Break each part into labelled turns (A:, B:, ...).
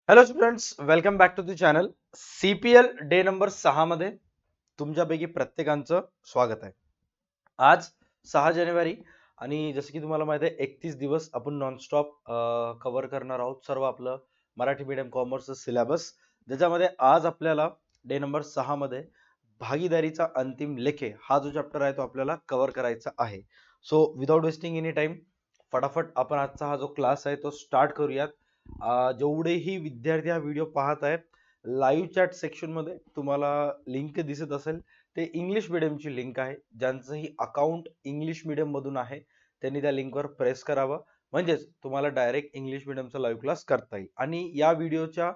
A: Hello students, welcome back to the channel. CPL day number 6 मध्ये तुमच्यापैकी प्रत्येकांचं स्वागत आहे. आज 6 जानेवारी आणि जसं की तुम्हाला माहिती आहे 31 दिवस आपण नॉनस्टॉप कव्हर करणार आहोत सर्व आपलं मराठी मीडियम कॉमर्स सिलेबस, ज्याच्यामध्ये आज आपल्याला डे नंबर 6 मध्ये भागीदारीचा अंतिम लेखे हा जो चॅप्टर आहे तो आपल्याला कव्हर करायचा आहे. So without wasting any time फटाफट आपण आजचा हा जो क्लास आहे तो स्टार्ट करूयात. जेवढेही विद्यार्थी हा व्हिडिओ पाहत आहेत, लाईव्ह चॅट सेक्शन मध्ये तुम्हाला लिंक दिसत असेल, ते इंग्लिश मीडियमची लिंक आहे. ज्यांचंही अकाउंट इंग्लिश मीडियम मधून आहे त्यांनी त्या लिंकवर प्रेस करावं, म्हणजेच तुम्हाला डायरेक्ट इंग्लिश मीडियमचा लाईव्ह क्लास करता येईल. आणि या व्हिडिओच्या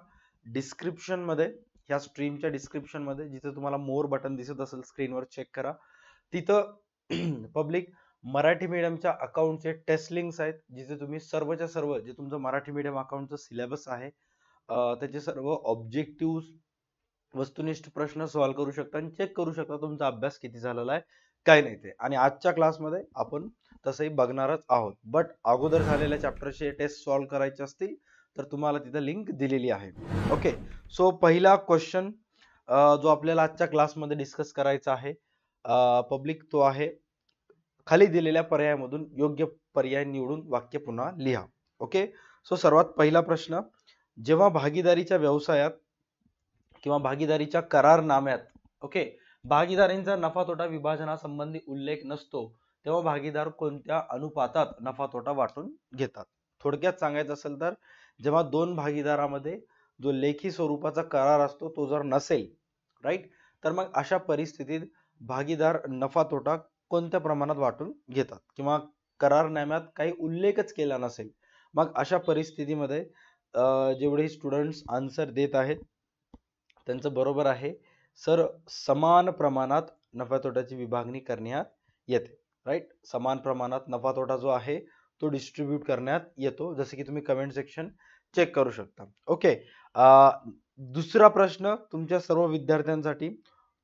A: डिस्क्रिप्शन मध्ये, ह्या स्ट्रीमच्या डिस्क्रिप्शन मध्ये जिथे तुम्हाला मोर बटन दिसत असेल स्क्रीनवर चेक करा, तिथं पब्लिक मराठी मीडियमच्या अकाउंटचे टेस्ट लिंक्स आहेत, जिथे तुम्ही सर्वच्या सर्व जे तुमचं मराठी मीडियम अकाउंटचं सिलेबस आहे त्याचे सर्व ऑब्जेक्टिव्ह वस्तुनिष्ठ प्रश्न सॉल्व्ह करू शकता आणि चेक करू शकता तुमचा अभ्यास किती झालेला आहे काय नाही ते. आणि आजच्या क्लासमध्ये आपण तसंही बघणारच आहोत, बट अगोदर झालेल्या चॅप्टरचे टेस्ट सॉल्व्ह करायचे असतील तर तुम्हाला तिथे लिंक दिलेली आहे. ओके, सो पहिला क्वेश्चन जो आपल्याला आजच्या क्लासमध्ये डिस्कस करायचा आहे पब्लिक, तो आहे खाली दिलेल्या पर्यायामधून योग्य पर्याय निवडून वाक्य पुन्हा लिहा. ओके, सो सर्वात पहिला प्रश्न, जेव्हा भागीदारीच्या व्यवसायात किंवा भागीदारीच्या करारनाम्यात ओके भागीदारींचा नफा तोटा विभाजनासंबंधी उल्लेख नसतो, तेव्हा भागीदार कोणत्या अनुपातात नफा तोटा वाटून घेतात? थोडक्यात सांगायचं असेल तर, जेव्हा दोन भागीदारामध्ये जो लेखी स्वरूपाचा करार असतो तो जर नसेल, राईट, तर मग अशा परिस्थितीत भागीदार नफा तोटा कोणत्या प्रमाणात वाटून घेतात, किंवा करारनाम्यात काही उल्लेखच केला नसेल, मग अशा परिस्थितीमध्ये जेवढे स्टुडंट्स आन्सर देत आहेत त्यांचं बरोबर आहे सर, समान प्रमाणात नफा तोट्याची विभागणी करण्यात येते. राईट, समान प्रमाणात नफा तोटा जो आहे तो डिस्ट्रीब्यूट करण्यात येतो, जसे की तुम्ही कमेंट सेक्शन चेक करू शकता. ओके, दुसरा प्रश्न तुमच्या सर्व विद्यार्थ्यांसाठी,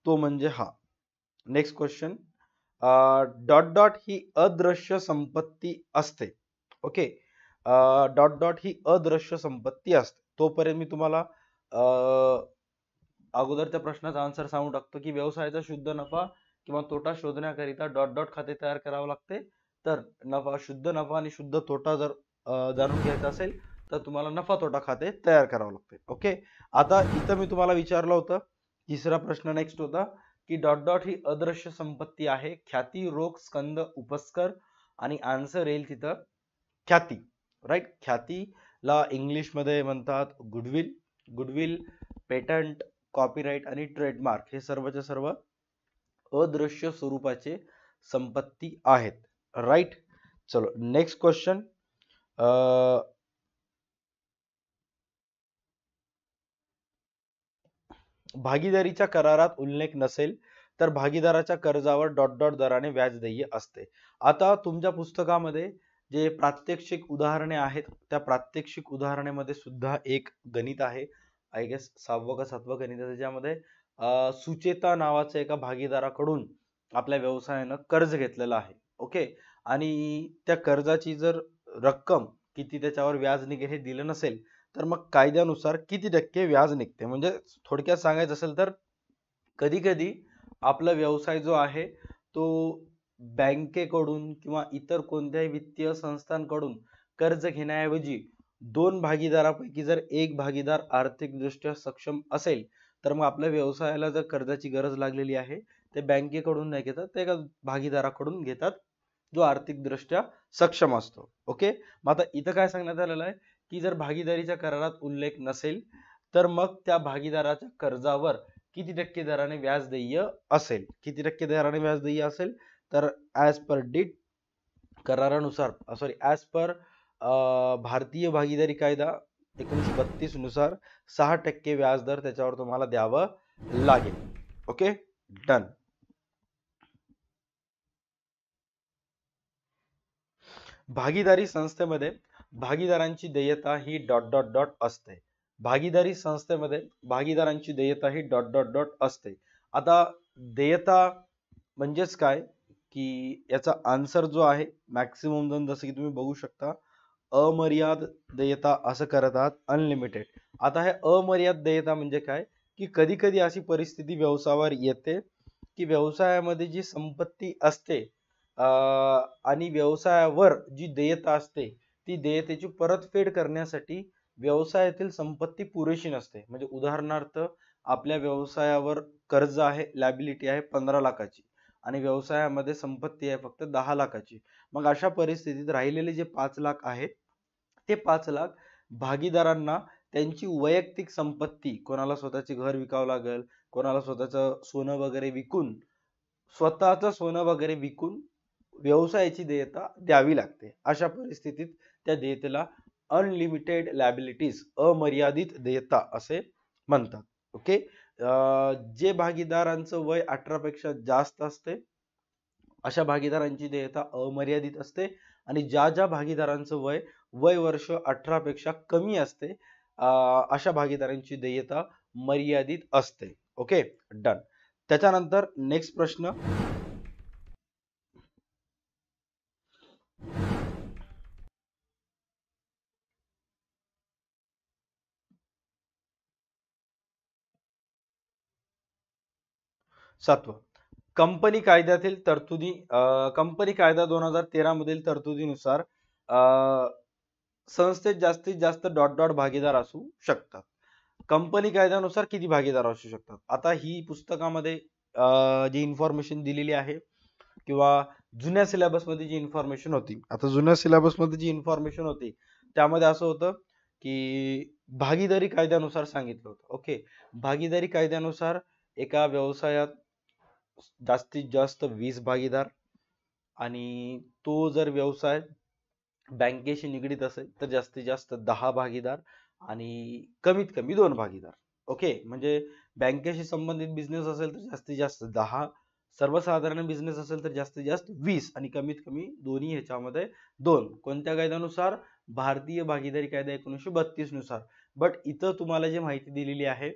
A: तो म्हणजे हा नेक्स्ट क्वेश्चन. डॉट डॉट ही अदृश्य संपत्ती असते. ओके, डॉट डॉट ही अदृश्य संपत्ती असते. तोपर्यंत मी तुम्हाला अगोदरच्या प्रश्नाचा आन्सर सांगू टाकतो की व्यवसायाचा शुद्ध नफा किंवा तोटा शोधण्याकरिता डॉट डॉट खाते तयार करावे लागते. तर नफा, शुद्ध नफा आणि शुद्ध तोटा जर जाणून घ्यायचा असेल तर तुम्हाला नफा तोटा खाते तयार करावं लागते. ओके, आता इथं मी तुम्हाला विचारलं होतं, तिसरा प्रश्न नेक्स्ट होता की डॉट डॉट ही अदृश्य संपत्ती आहे, ख्याती, रोख, स्कंद, उपस्कर, आणि आन्सर येईल तिथं ख्याती. राईट, ख्यातीला इंग्लिश मध्ये म्हणतात गुडविल. गुडविल, पेटंट, कॉपीराइट आणि ट्रेडमार्क हे सर्वच्या सर्व अदृश्य स्वरूपाचे संपत्ती आहेत. राईट, चलो नेक्स्ट क्वेश्चन. भागीदारीच्या करारात उल्लेख नसेल तर भागीदाराच्या कर्जावर डॉट डॉट दराने व्याज देय असते. आता तुमच्या पुस्तकामध्ये जे प्रात्यक्षिक उदाहरणे आहेत, त्या प्रात्यक्षिक उदाहरणेमध्ये सुद्धा एक गणित आहे, आय गेस 6वं का 7वं गणित आहे, ज्यामध्ये सुचेता नावाच्या एका भागीदाराकडून आपल्या व्यवसायानं कर्ज घेतलेलं आहे. ओके, आणि त्या कर्जाची जर रक्कम किती त्याच्यावर व्याज निघेल हे दिलं नसेल तर मग कायद्यानुसार किती टक्के व्याज निघते. म्हणजे थोडक्यात सांगायचं असेल तर कधी कधी आपला व्यवसाय जो आहे तो बँकेकडून किंवा इतर कोणत्याही वित्तीय संस्थांकडून कर्ज घेण्याऐवजी दोन भागीदारापैकी जर एक भागीदार आर्थिकदृष्ट्या सक्षम असेल तर मग आपल्या व्यवसायाला जर कर्जाची गरज लागलेली आहे ते बँकेकडून नाही घेतात, ते एका भागीदाराकडून घेतात जो आर्थिकदृष्ट्या सक्षम असतो. ओके, मग आता इथं काय सांगण्यात आलेलं आहे की जर भागीदारीच्या करारात उल्लेख नसेल तर मग त्या भागीदाराच्या कर्जावर किती टक्के दराने व्याज देय असेल. किती टक्के दराने व्याज देय असेल तर ऍज पर डीट करारानुसार, सॉरी, ऍज पर भारतीय भागीदारी कायदा 1932 नुसार 6% व्याजदर त्याच्यावर तुम्हाला द्यावं लागेल. Okay, done. भागीदारी संस्थेमध्ये भागीदारांची देयता ही डॉट डॉट डॉट असते. भागीदारी संस्थेमध्ये भागीदारांची देयता ही डॉट डॉट डॉट असते. आता देयता म्हणजेच काय की याचा आन्सर जो आहे मॅक्सिमम जण, जसं की तुम्ही बघू शकता, अमर्याद देयता असं करत आहात अनलिमिटेड. आता हे अमर्याद देयता म्हणजे काय की कधी कधी अशी परिस्थिती व्यवसायावर येते की व्यवसायामध्ये जी संपत्ती असते आणि व्यवसायावर जी देयता असते ती देयतेची परतफेड करण्यासाठी व्यवसायातील संपत्ती पुरेशी नसते. म्हणजे उदाहरणार्थ आपल्या व्यवसायावर कर्ज आहे, लॅबिलिटी आहे 15 लाखाची आणि व्यवसायामध्ये संपत्ती आहे फक्त 10 लाखाची. मग अशा परिस्थितीत राहिलेले जे 5 लाख आहेत ते 5 लाख भागीदारांना त्यांची वैयक्तिक संपत्ती, कोणाला स्वतःचे घर विकावं लागेल, कोणाला स्वतःचं सोनं वगैरे विकून, स्वतःचं सोनं वगैरे विकून व्यवसायाची देयता द्यावी लागते. अशा परिस्थितीत त्या देयतेला अनलिमिटेड लॅबिलिटीज, अमर्यादित देयता असे म्हणतात. ओके. जे भागीदारांचं वय 18 पेक्षा जास्त असते अशा भागीदारांची देयता अमर्यादित असते आणि ज्या ज्या भागीदारांचं वय वर्ष 18 पेक्षा कमी असते अशा भागीदारांची देयता मर्यादित असते. Okay, done. त्याच्यानंतर नेक्स्ट प्रश्न. सातवं, कंपनी कायद्यातील तरतुदी, कंपनी कायदा 2013 मधील तरतुदीनुसार संस्थेत जास्तीत जास्त डॉट डॉट भागीदार असू शकतात. कंपनी कायद्यानुसार किती भागीदार असू शकतात? आता ही पुस्तकामध्ये जी इन्फॉर्मेशन दिलेली आहे किंवा जुन्या सिलेबस मध्ये जी इन्फॉर्मेशन होती, आता जुन्या सिलेबस मध्ये जी इन्फॉर्मेशन होती त्यामध्ये असं होतं की भागीदारी कायद्यानुसार सांगितलं होतं. ओके, भागीदारी कायद्यानुसार एका व्यवसायात जास्तीत जास्त 20 भागीदार आणि तो जर व्यवसाय बँकेशी निगडीत असेल तर जास्तीत जास्त 10 भागीदार आणि कमीत कमी 2 भागीदार. ओके, म्हणजे बँकेशी संबंधित बिझनेस असेल तर जास्तीत जास्त 10, सर्वसाधारण बिझनेस असेल तर जास्तीत जास्त 20 आणि कमीत कमी दोन्ही ह्याच्यामध्ये 2. कोणत्या कायद्यानुसार? भारतीय भागीदारी कायदा 1932 नुसार. बट इथं तुम्हाला जी माहिती दिलेली आहे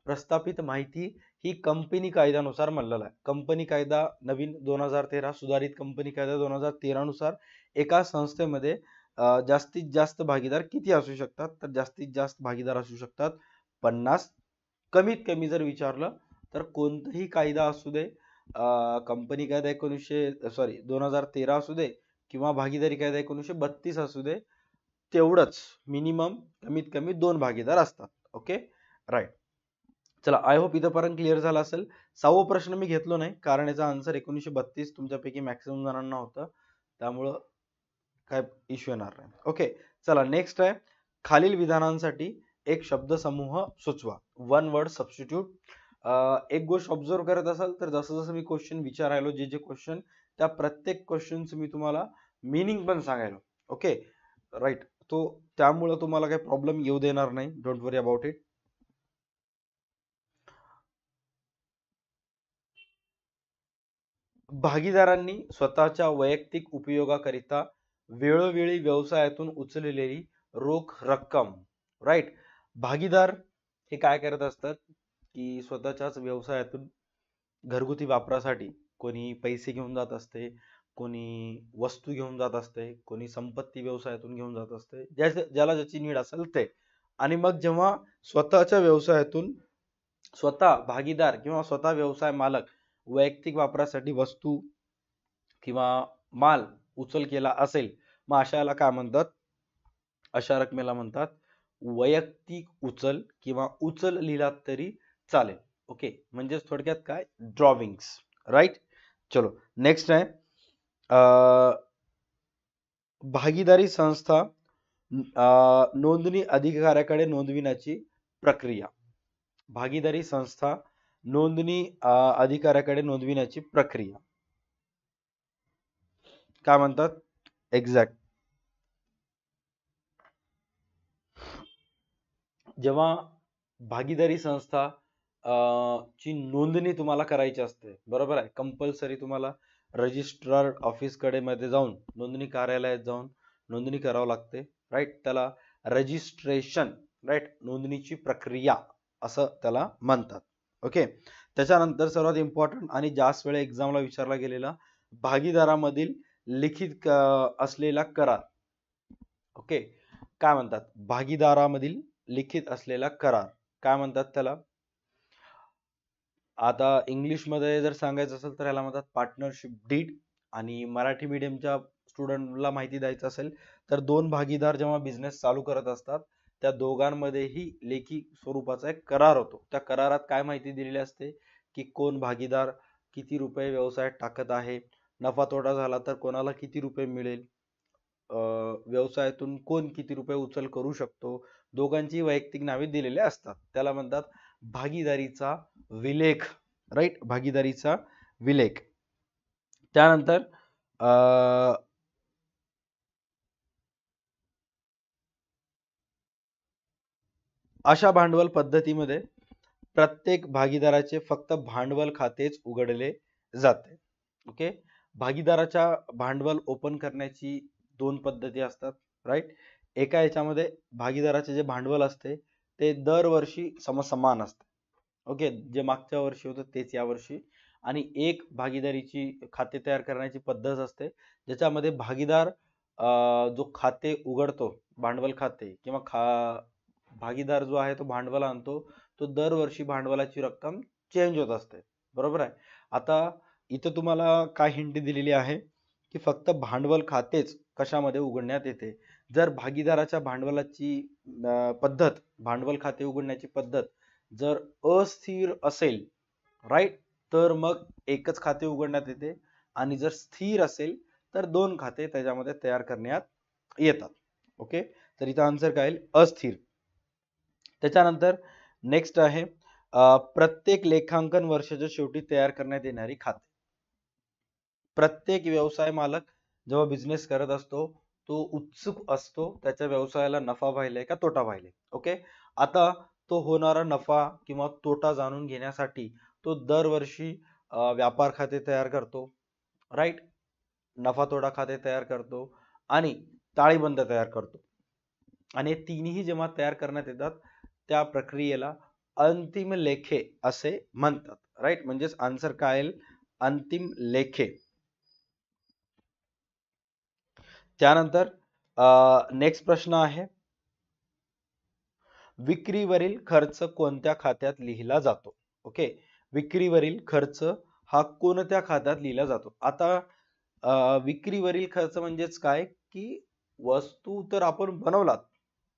A: प्रस्तापित माहिती ही कंपनी कायद्यानुसार म्हणलेला आहे. कंपनी कायदा नवीन 2013 सुधारित कंपनी कायदा 2013 नुसार एका संस्थेमध्ये जास्तीत जास्त भागीदार किती असू शकतात? तर जास्तीत जास्त भागीदार असू शकतात 50. कमीत कमी जर विचारलं तर कोणताही कायदा असू दे, कंपनी कायदा 2013 असू दे किंवा भागीदारी कायदा 1932 असू दे, तेवढंच मिनिमम कमीत कमी 2 भागीदार असतात. Okay, right. चला, आय होप इथंपर्यंत क्लिअर झाला असेल. 6वा प्रश्न मी घेतलो नाही कारण याचा आन्सर 1932 तुमच्यापैकी मॅक्सिमम जणांना होतं, त्यामुळं काय इश्यू येणार नाही. ओके, चला नेक्स्ट आहे, खालील विधानांसाठी एक शब्द समूह सुचवा. One word substitute. एक गोष्ट ऑब्झर्व करत असाल तर जसं जसं मी क्वेश्चन विचारायलो, जे जे क्वेश्चन, त्या प्रत्येक क्वेश्चनचं मी तुम्हाला मिनिंग पण सांगायलो. Okay, right. तो त्यामुळे तुम्हाला काही प्रॉब्लेम येऊ देणार नाही. Don't worry about it. भागीदारांनी स्वतःच्या वैयक्तिक उपयोगाकरिता वेळोवेळी व्यवसायातून उचललेली रोख रक्कम. राईट. भागीदार हे काय करत असतात की स्वतःच्याच व्यवसायातून घरगुती वापरासाठी कोणी पैसे घेऊन जात असते, कोणी वस्तू घेऊन जात असते, कोणी संपत्ती व्यवसायातून घेऊन जात असते, ज्याला ज्याची नीड असेल ते. आणि मग जेव्हा स्वतःच्या व्यवसायातून स्वतः भागीदार किंवा स्वतः व्यवसाय मालक वैयक्तिक वापरासाठी वस्तू किंवा माल उचल केला असेल, मग अशाला काय म्हणतात? अशा रकमेला म्हणतात वैयक्तिक उचल किंवा उचल लिहिलात तरी चालेल. ओके, म्हणजे थोडक्यात काय? ड्रॉविंग्स. राईट. चलो नेक्स्ट आहे भागीदारी संस्था नोंदणी अधिकाऱ्याकडे नोंदविण्याची प्रक्रिया. भागीदारी संस्था नोंदणी अधिकाऱ्याकडे नोंदविण्याची प्रक्रिया काय म्हणतात? एक्झॅक्ट. जेव्हा भागीदारी संस्था ची नोंदणी तुम्हाला करायची असते, बरोबर आहे, कंपल्सरी तुम्हाला रजिस्ट्रार ऑफिस कडे मध्ये जाऊन, नोंदणी कार्यालयात जाऊन नोंदणी करावं लागते. राईट. त्याला रजिस्ट्रेशन, राईट, नोंदणीची प्रक्रिया असं त्याला म्हणतात. ओके. त्याच्यानंतर सर्वात इम्पॉर्टंट आणि जास्त वेळा एक्झामला विचारला गेलेला भागीदारामधील लिखित असलेला करार. ओके. काय म्हणतात? भागीदारामधील लिखित असलेला करार काय म्हणतात त्याला? आता इंग्लिश मध्ये जर सांगायचं असेल तर याला म्हणतात पार्टनरशिप डीड. आणि मराठी मीडियमच्या स्टुडंटला माहिती द्यायचं असेल तर दोन भागीदार जेव्हा बिझनेस चालू करत असतात त्या दोघांमध्येही लेखी स्वरूपाचा एक करार होतो. त्या करारात काय माहिती दिलेली असते की कोण भागीदार किती रुपये व्यवसायात टाकत आहे, नफा तोटा झाला तर कोणाला किती रुपये मिळेल, व्यवसायातून कोण किती रुपये उचल करू शकतो, दोघांची वैयक्तिक नावे दिलेली असतात. त्याला म्हणतात भागीदारीचा विलेख. राईट, भागीदारीचा विलेख. त्यानंतर अशा भांडवल पद्धतीमध्ये प्रत्येक भागीदाराचे फक्त भांडवल खातेच उघडले जाते. ओके. भागीदाराच्या भांडवल ओपन करण्याची दोन पद्धती असतात. राईट. एका याच्यामध्ये भागीदाराचे जे भांडवल असते ते दरवर्षी समसमान असते. ओके. जे मागच्या वर्षी होतं तेच या वर्षी. आणि एक भागीदारीची खाते तयार करण्याची पद्धत असते ज्याच्यामध्ये भागीदार जो खाते उघडतो भांडवल खाते किंवा भागीदार जो आहे तो भांडवल आणतो तो दरवर्षी भांडवलाची रक्कम चेंज होत असते. बरोबर आहे. आता इथं तुम्हाला काय हिंट दिलेली आहे की फक्त भांडवल खातेच कशामध्ये उघडण्यात येते. जर भागीदाराच्या भांडवलाची पद्धत, भांडवल खाते उघडण्याची पद्धत जर अस्थिर असेल, राईट, तर मग एकच खाते उघडण्यात येते. आणि जर स्थिर असेल तर दोन खाते त्याच्यामध्ये तयार करण्यात येतात. ओके. तर इथं आन्सर काय येईल? अस्थिर. त्याच्यानंतर नेक्स्ट आहे प्रत्येक लेखांकन वर्षाच्या शेवटी तयार करण्यात येणारी खाते. प्रत्येक व्यवसाय मालक जेव्हा बिझनेस करत असतो तो उत्सुक असतो त्याच्या व्यवसायाला नफा व्हायलाय का तोटा व्हायलाय. ओके. आता तो होणारा नफा किंवा तोटा जाणून घेण्यासाठी तो दरवर्षी व्यापार खाते तयार करतो. राईट. नफा तोटा खाते तयार करतो आणि ताळेबंद तयार करतो. आणि तिन्ही जेव्हा तयार करण्यात येतात त्या प्रक्रियेला अंतिम लेखे असे म्हणतात. राईट. म्हणजेच आन्सर काय येईल? अंतिम लेखे. त्यानंतर नेक्स्ट प्रश्न आहे विक्रीवरील खर्च कोणत्या खात्यात लिहिला जातो? ओके. विक्रीवरील खर्च हा कोणत्या खात्यात लिहिला जातो? आता विक्रीवरील खर्च म्हणजेच काय की वस्तू तर आपण बनवलात,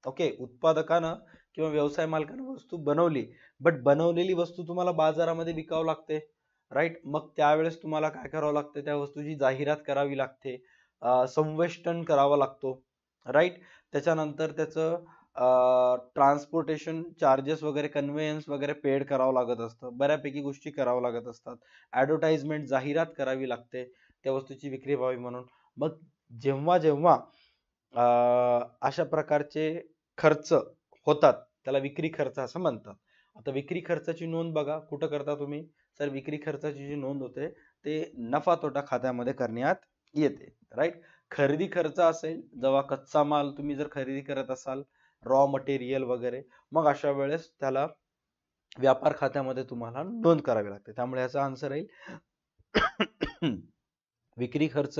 A: ओके, उत्पादकानं किंवा व्यवसाय मालकानं वस्तू बनवली, बट बनवलेली वस्तू तुम्हाला बाजारामध्ये विकावं लागते. राईट. मग त्यावेळेस तुम्हाला काय करावं लागते? त्या वस्तूची जाहिरात करावी लागते, संवेष्टन करावा लागतो. राईट. त्याच्यानंतर त्याचं ट्रान्सपोर्टेशन चार्जेस वगैरे, कन्व्हेयन्स वगैरे पेड करावं लागत असतं. बऱ्यापैकी गोष्टी करावं लागत असतात. ऍडव्हर्टाइजमेंट, जाहिरात करावी लागते त्या वस्तूची विक्री व्हावी म्हणून. मग जेव्हा जेव्हा अशा प्रकारचे खर्च होतात त्याला विक्री खर्च असं म्हणतात. आता विक्री खर्चाची नोंद बघा कुठं करता तुम्ही? सर विक्री खर्चाची जी नोंद होते ते नफा तोटा खात्यामध्ये करण्यात येते. राईट. खरेदी खर्च असेल जेव्हा कच्चा माल तुम्ही जर खरेदी करत असाल, रॉ मटेरियल वगैरे, मग अशा वेळेस त्याला व्यापार खात्यामध्ये तुम्हाला नोंद करावी लागते. त्यामुळे याचा आन्सर येईल विक्री खर्च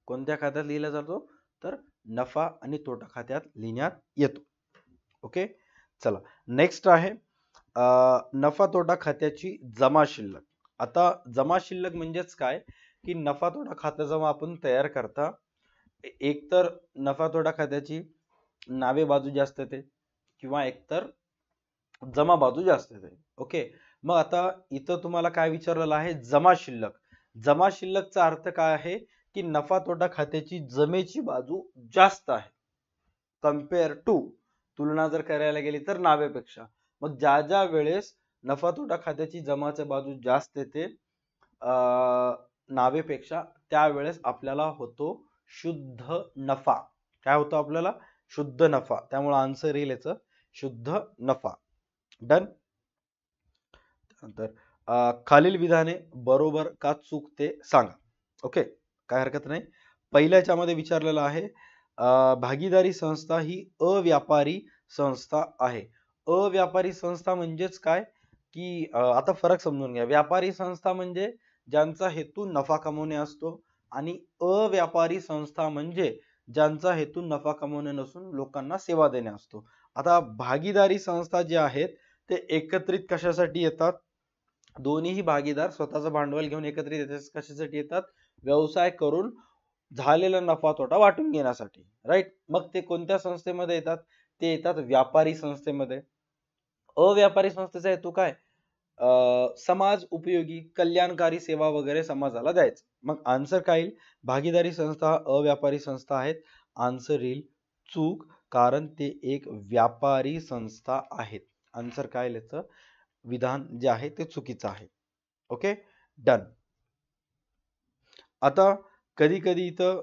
A: कोणत्या खात्यात लिहिला जातो? तर नफा आणि तोटा खात्यात लिहिण्यात येतो. ओके. चला नेक्स्ट आहे नफा तोटा खात्याची जमा शिल्लक. आता जमा शिल्लक म्हणजेच काय की नफा तोटा खातं जेव्हा आपण तयार करता एकतर नफा तोटा खात्याची नावे बाजू जास्त येते किंवा एकतर जमा बाजू जास्त येते. ओके. मग आता इथं तुम्हाला काय विचारलेलं आहे? जमा शिल्लक. जमा शिल्लकचा अर्थ काय आहे की नफा तोटा खात्याची जमेची बाजू जास्त आहे कम्पेअर टू, तुलना जर करायला गेली तर नावेपेक्षा. मग ज्या ज्या वेळेस नफा तोटा खात्याची जमाची बाजू जास्त येते नावेपेक्षा त्यावेळेस आपल्याला होतो शुद्ध नफा. काय होतो आपल्याला? शुद्ध नफा. त्यामुळे आन्सर येईल याचं शुद्ध नफा. डन. नंतर खालील विधाने बरोबर का चूक ते सांगा. ओके. काय हरकत नाही. पहिल्याच्या मध्ये विचारलेलं आहे भागीदारी संस्था ही अव्यापारी संस्था आहे. अव्यापारी संस्था म्हणजेच काय की आता फरक समजून घ्या. व्यापारी संस्था म्हणजे ज्यांचा हेतू नफा कमवणे असतो आणि अव्यापारी संस्था म्हणजे ज्यांचा हेतू नफा कमवणे नसून लोकांना सेवा देणे असतो. आता भागीदारी संस्था जे आहेत ते एकत्रित कशासाठी येतात? दोन्हीही भागीदार स्वतःचं भांडवल घेऊन एकत्रित येतात. कशासाठी येतात? व्यवसाय करून झालेला नफा तोटा वाटून घेण्यासाठी, राईट. मग ते कोणत्या संस्थेमध्ये येतात? ते येतात व्यापारी संस्थेमध्ये. अव्यापारी संस्थेचा हेतू काय? समाज उपयोगी कल्याणकारी सेवा वगैरे समाजाला द्यायचं. मग आन्सर काय येईल? भागीदारी संस्था अव्यापारी संस्था आहेत. आन्सर येईल चूक, कारण ते एक व्यापारी संस्था आहेत. आन्सर काय येईल? याचं विधान जे आहे ते चुकीचं आहे. Okay, done. आता कधी कधी इथं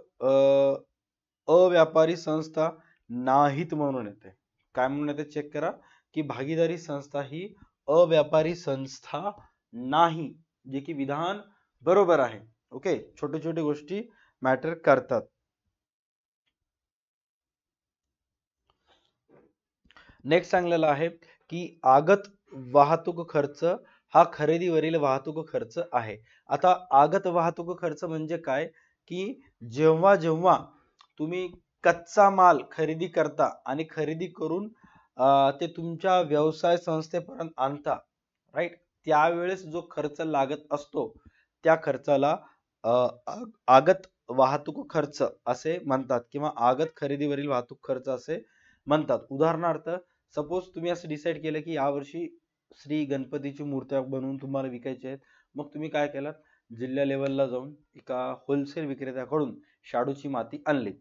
A: अव्यापारी संस्था नाहीत म्हणून येते. काय म्हणून येते? चेक करा की भागीदारी संस्था ही अव्यापारी संस्था नाही, जे की विधान बरोबर आहे. ओके, छोटे छोटे गोष्टी मॅटर करतात. नेक्स्ट सांगलेला आहे की आगत वाहतूक खर्च हा खरेदीवरील वाहतूक खर्च आहे. आता आगत वाहतूक खर्च म्हणजे काय? की जेव्हा जेव्हा तुम्ही कच्चा माल खरेदी करता आणि खरेदी करून ते तुमच्या व्यवसाय संस्थेपर्यंत आणता, राईट, त्यावेळेस जो खर्च लागत असतो त्या खर्चाला आगत वाहतूक खर्च असे म्हणतात किंवा आगत खरेदीवरील वाहतूक खर्च असे म्हणतात. उदाहरणार्थ, सपोज तुम्ही असं डिसाईड केलं की यावर्षी श्री गणपतीची मूर्त्या बनवून तुम्हाला विकायच्या आहेत. मग तुम्ही काय केलं? जिल्हा लेवलला जाऊन एका होलसेल विक्रेत्याकडून शाडूची माती आणली.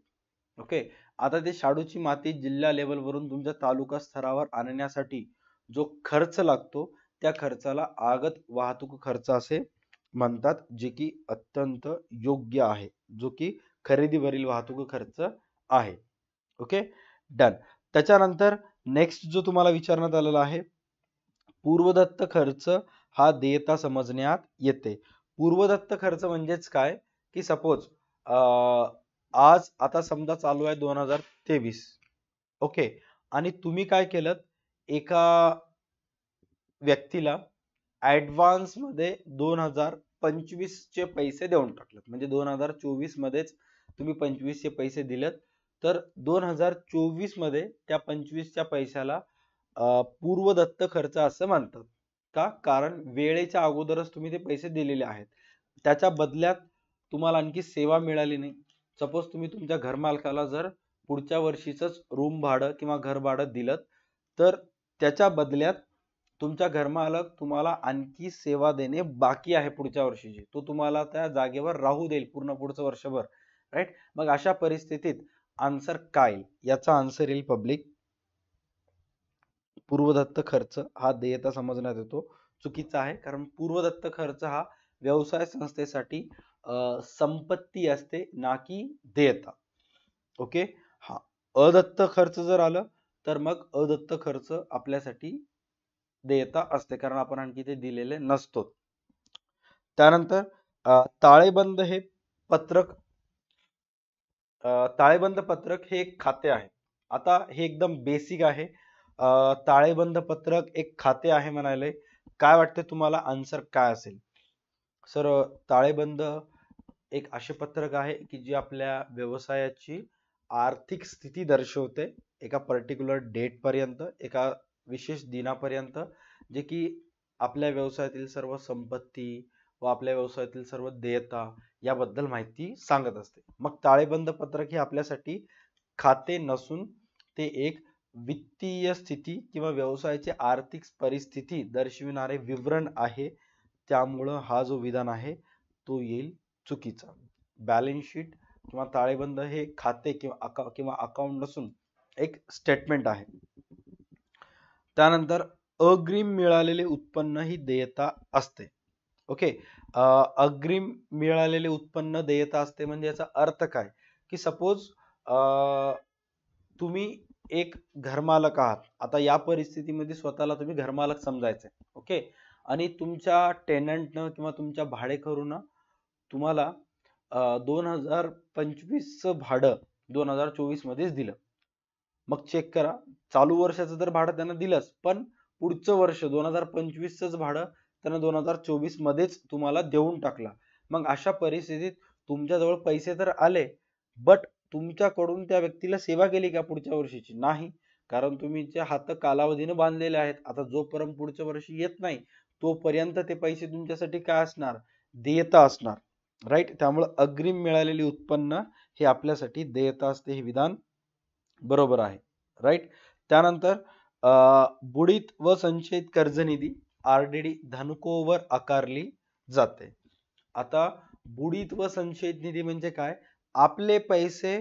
A: ओके, आता ते शाडूची माती जिल्हा लेवलवरून तुमच्या तालुका स्तरावर आणण्यासाठी जो खर्च लागतो त्या खर्चाला आगत वाहतूक खर्च असे म्हणतात, जे की अत्यंत योग्य आहे, जो की खरेदीवरील वाहतूक खर्च आहे. Okay, done. त्याच्यानंतर नेक्स्ट जो तुम्हाला विचारण्यात आलेला आहे, पूर्वदत्त खर्च हा देयता समजण्यात येते. पूर्वदत्त खर्च म्हणजेच काय? की सपोज आज आता समजा चालू आहे 2023. ओके, आणि तुम्ही काय केलं? एका व्यक्तीला ऍडव्हान्स मध्ये 2025 चे पैसे देऊन टाकलेत. म्हणजे 2024 मध्येच तुम्ही 25 चे पैसे दिलेत, तर 2024 मध्ये त्या 25 च्या पैशाला पूर्वदत्त खर्च असं म्हणतात. का? कारण वेळेच्या अगोदरच तुम्ही ते पैसे दिलेले आहेत. त्याच्या बदल्यात तुम्हाला आणखी सेवा मिळाली नाही. सपोज तुम्ही तुमच्या घरमालकाला जर पुढच्या वर्षीच रूम भाडं किंवा घर भाडं दिलं, तर त्याच्या बदल्यात तुमच्या घरमालक तुम्हाला आणखी सेवा देणे बाकी आहे पुढच्या वर्षीची, तो तुम्हाला त्या जागेवर राहू देईल पूर्ण पुढचं वर्षभर, राईट. मग अशा परिस्थितीत आन्सर काय? याचा आन्सर येईल पब्लिक पूर्वदत्त खर्च हा देयता समजण्यात येतो. चुकीचा आहे, कारण पूर्वदत्त खर्च हा व्यवसाय संस्थेसाठी संपत्ती असते, ना की देयता. ओके, हा अदत्त खर्च जर आलं तर मग अदत्त खर्च आपल्यासाठी देयता असते, कारण आपण आणखी ते दिलेले नसतो. त्यानंतर ताळेबंद हे पत्रक, ताळेबंद पत्रक हे एक खाते आहे. आता हे एकदम बेसिक आहे. ताळेबंद पत्रक एक खाते आहे म्हणाले. काय वाटते तुम्हाला आन्सर काय असेल? सर, ताळेबंद एक असे पत्रक आहे की जे आपल्या व्यवसायाची आर्थिक स्थिती दर्शवते एका पर्टिक्युलर डेट पर्यंत, एका विशेष दिनापर्यंत, जे की आपल्या व्यवसायातील सर्व संपत्ती व आपल्या व्यवसायातील सर्व देयता याबद्दल माहिती सांगत असते. मग ताळेबंद पत्रक हे आपल्यासाठी खाते नसून ते एक वित्तीय स्थिती किंवा व्यवसायाची आर्थिक परिस्थिती दर्शविणारे विवरण आहे. त्यामुळं हा जो विधान आहे तो येईल चुकीचा. बॅलन्स शीट किंवा ताळेबंद हे खाते किंवा अकाउंट नसून एक स्टेटमेंट आहे. त्यानंतर अग्रिम मिळालेले उत्पन्न ही देयता असते. ओके, अग्रिम मिळालेले उत्पन्न देयता असते म्हणजे याचा अर्थ काय? की सपोज तुम्ही एक घरमालक आहात. आता या परिस्थितीमध्ये स्वतःला तुम्ही घरमालक समजायचंय. ओके, आणि तुमच्या टेनंटनं किंवा तुमच्या भाडेकरूनं तुम्हाला 2025 चं भाडं 2024 मध्येच दिलं. मग चेक करा, चालू वर्षाचं तर भाडं त्यांना दिलंच, पण पुढचं वर्ष 2025 चंच भाडं त्यांना 2024 मध्येच तुम्हाला देऊन टाकला. मग अशा परिस्थितीत तुमच्याजवळ पैसे तर आले, बट तुमच्याकडून त्या व्यक्तीला सेवा केली का पुढच्या वर्षीची? नाही, कारण तुम्हीचे हात कालावधीने बांधलेले आहेत. आता जोपर्यंत पुढच्या वर्षी येत नाही तोपर्यंत ते पैसे तुमच्यासाठी काय असणार? देयता असणार. राईट, त्यामुळे अग्रिम मिळालेली उत्पन्न हे आपल्यासाठी देयता असते. हे विधान बरोबर आहे. राईट. त्यानंतर बुडीत व संचयित कर्जनिधी आरडीडी धनकोवर आकारली जाते. आता बुडीत व संचयित निधी म्हणजे काय? आपले पैसे